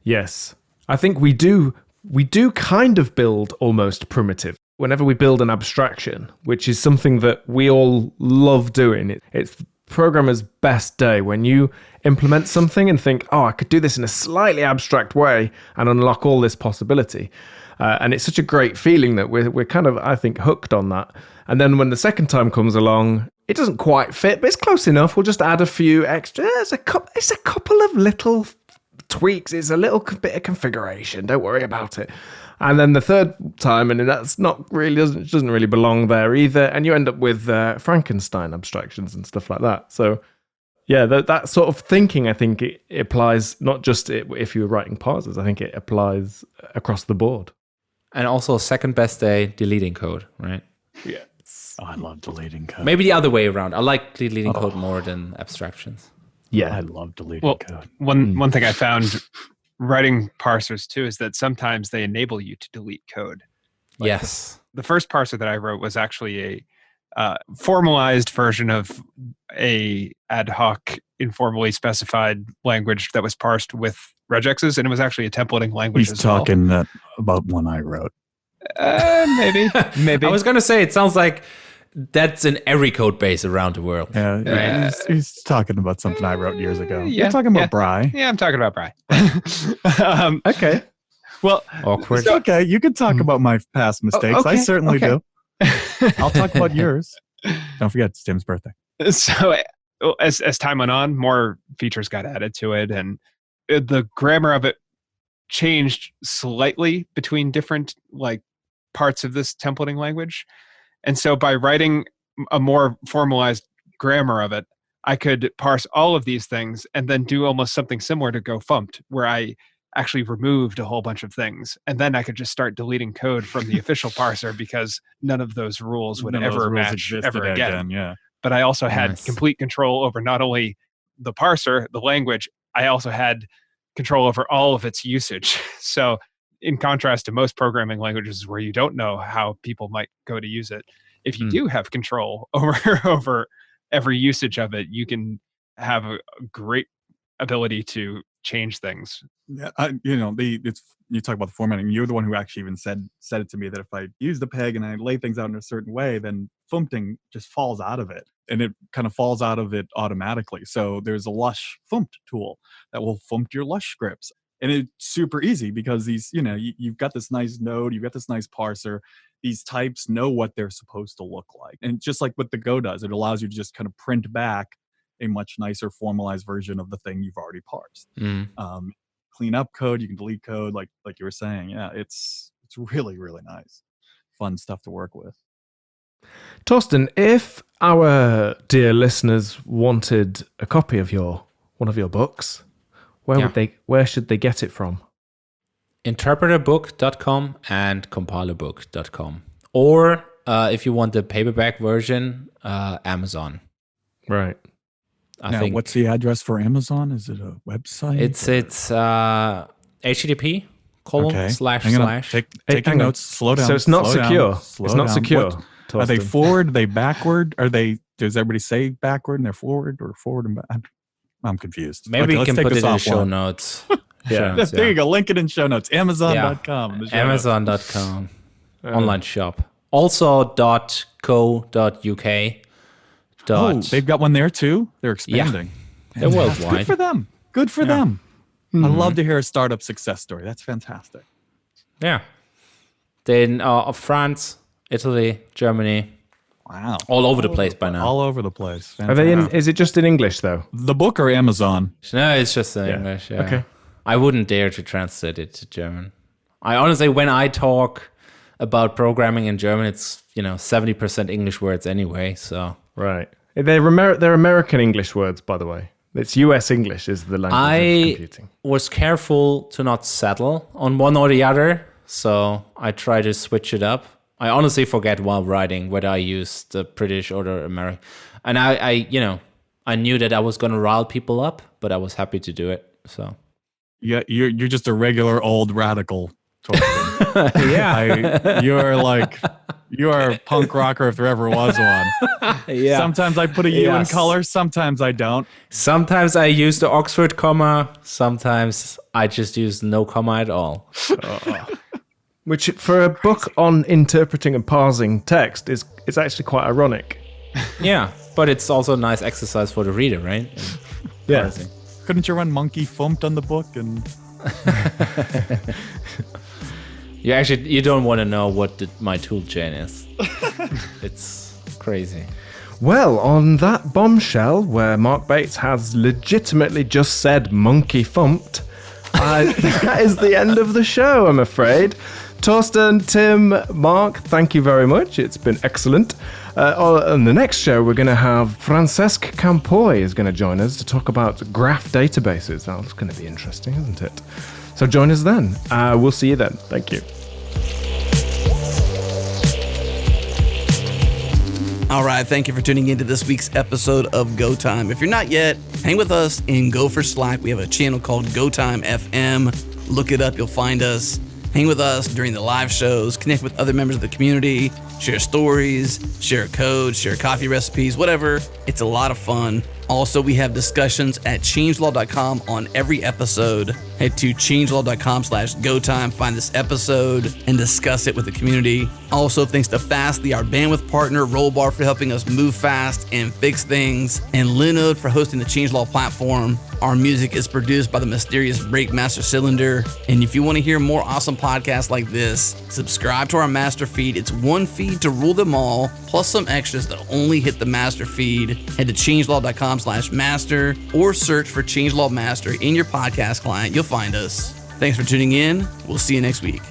Yes. I think we do kind of build almost primitive whenever we build an abstraction, which is something that we all love doing. It's programmer's best day when you implement something and think, I could do this in a slightly abstract way and unlock all this possibility. And it's such a great feeling that we're kind of, I think, hooked on that. And then when the second time comes along, it doesn't quite fit, but it's close enough. We'll just add a few extra. It's a couple of little tweaks. It's a little bit of configuration. Don't worry about it. And then the third time, and that's not really doesn't really belong there either. And you end up with Frankenstein abstractions and stuff like that. So yeah, that sort of thinking, I think it applies not just if you're writing parsers. I think it applies across the board. And also, second best day, deleting code, right? Yeah. Oh, I love deleting code. Maybe the other way around. I like deleting code more than abstractions. Yeah, I love deleting code. One thing I found writing parsers too is that sometimes they enable you to delete code. Like yes. The first parser that I wrote was actually a formalized version of a ad hoc, informally specified language that was parsed with regexes, and it was actually a templating language. He's talking about one I wrote. Maybe. I was going to say, it sounds like that's in every code base around the world. Yeah, right? he's talking about something I wrote years ago. Yeah, You're talking about Bry. Yeah, I'm talking about Bry. Okay. Well, awkward. It's okay. You can talk about my past mistakes. Okay, I certainly do. I'll talk about yours. Don't forget, it's Tim's birthday. So as time went on, more features got added to it, and the grammar of it changed slightly between different parts of this templating language. And so by writing a more formalized grammar of it, I could parse all of these things and then do almost something similar to Go Fumped, where I actually removed a whole bunch of things. And then I could just start deleting code from the official parser because none of those rules would ever match ever again. Yeah. But I also had complete control over not only the parser, the language, I also had control over all of its usage. So in contrast to most programming languages where you don't know how people might go to use it, if you do have control over every usage of it, you can have a great ability to change things. Yeah, you talk about the formatting. You're the one who actually even said it to me that if I use the peg and I lay things out in a certain way, then fumpting just falls out of it, and it kind of falls out of it automatically. So there's a lush fumpt tool that will fumpt your lush scripts, and it's super easy because these, you've got this nice node, you've got this nice parser. These types know what they're supposed to look like, and just like what the Go does, it allows you to just kind of print back a much nicer formalized version of the thing you've already parsed. Clean up code, you can delete code, like you were saying. Yeah, it's really, really nice. Fun stuff to work with. Thorsten, if our dear listeners wanted a copy of one of your books, where should they get it from? Interpreterbook.com and compilerbook.com. Or if you want the paperback version, Amazon. Right. I think, what's the address for Amazon? Is it a website? It's HTTP : / Take notes. Slow down. So it's not secure. It's not secure. Are they forward? Are they backward? Does everybody say backward and they're forward, or forward and back? I'm confused. Maybe you can put it in the show notes. There you go. Link it in show notes. Amazon.com. Amazon.com. Online shop. Also .co.uk. They've got one there too? They're expanding. Yeah. They're worldwide. Good for them. Good for them. I love to hear a startup success story. That's fantastic. Yeah. Then France, Italy, Germany. Wow. All over the place by now. All over the place. Are they is it just in English though? The book or Amazon? No, it's just in English. Yeah. Okay. I wouldn't dare to translate it to German. I honestly, when I talk about programming in German, it's 70% English words anyway. So right, they're American English words, by the way. It's US English is the language of computing. I was careful to not settle on one or the other, so I try to switch it up. I honestly forget while writing whether I use the British or the American, and I knew that I was going to rile people up, but I was happy to do it. So yeah, you're just a regular old radical. Yeah, you're a punk rocker if there ever was one. Yeah. Sometimes I put a U in color, sometimes I don't. Sometimes I use the Oxford comma, sometimes I just use no comma at all. Which, for a book on interpreting and parsing text, is actually quite ironic. Yeah, but it's also a nice exercise for the reader, right? Yeah. Parsing. Couldn't you run monkey fumped on the book and? You don't want to know what my tool chain is. It's crazy. Well, on that bombshell where Mark Bates has legitimately just said monkey thumped, that is the end of the show, I'm afraid. Thorsten, Tim, Mark, thank you very much. It's been excellent. On the next show, we're going to have Francesc Campoy is going to join us to talk about graph databases. That's going to be interesting, isn't it? So join us then. We'll see you then. Thank you. All right, thank you for tuning into this week's episode of Go Time. If you're not yet, hang with us in Go for Slack. We have a channel called Go Time FM. Look it up, you'll find us. Hang with us during the live shows, connect with other members of the community, share stories, share code, share coffee recipes, whatever. It's a lot of fun. Also, we have discussions at changelog.com on every episode. Head to changelog.com/GoTime, find this episode, and discuss it with the community. Also, thanks to Fastly, our bandwidth partner, Rollbar for helping us move fast and fix things, and Linode for hosting the Changelog platform. Our music is produced by the mysterious Breakmaster Cylinder. And if you want to hear more awesome podcasts like this, subscribe to our master feed. It's one feed to rule them all, plus some extras that only hit the master feed. Head to changelog.com/master or search for Changelog Master in your podcast client. You'll find us. Thanks for tuning in. We'll see you next week.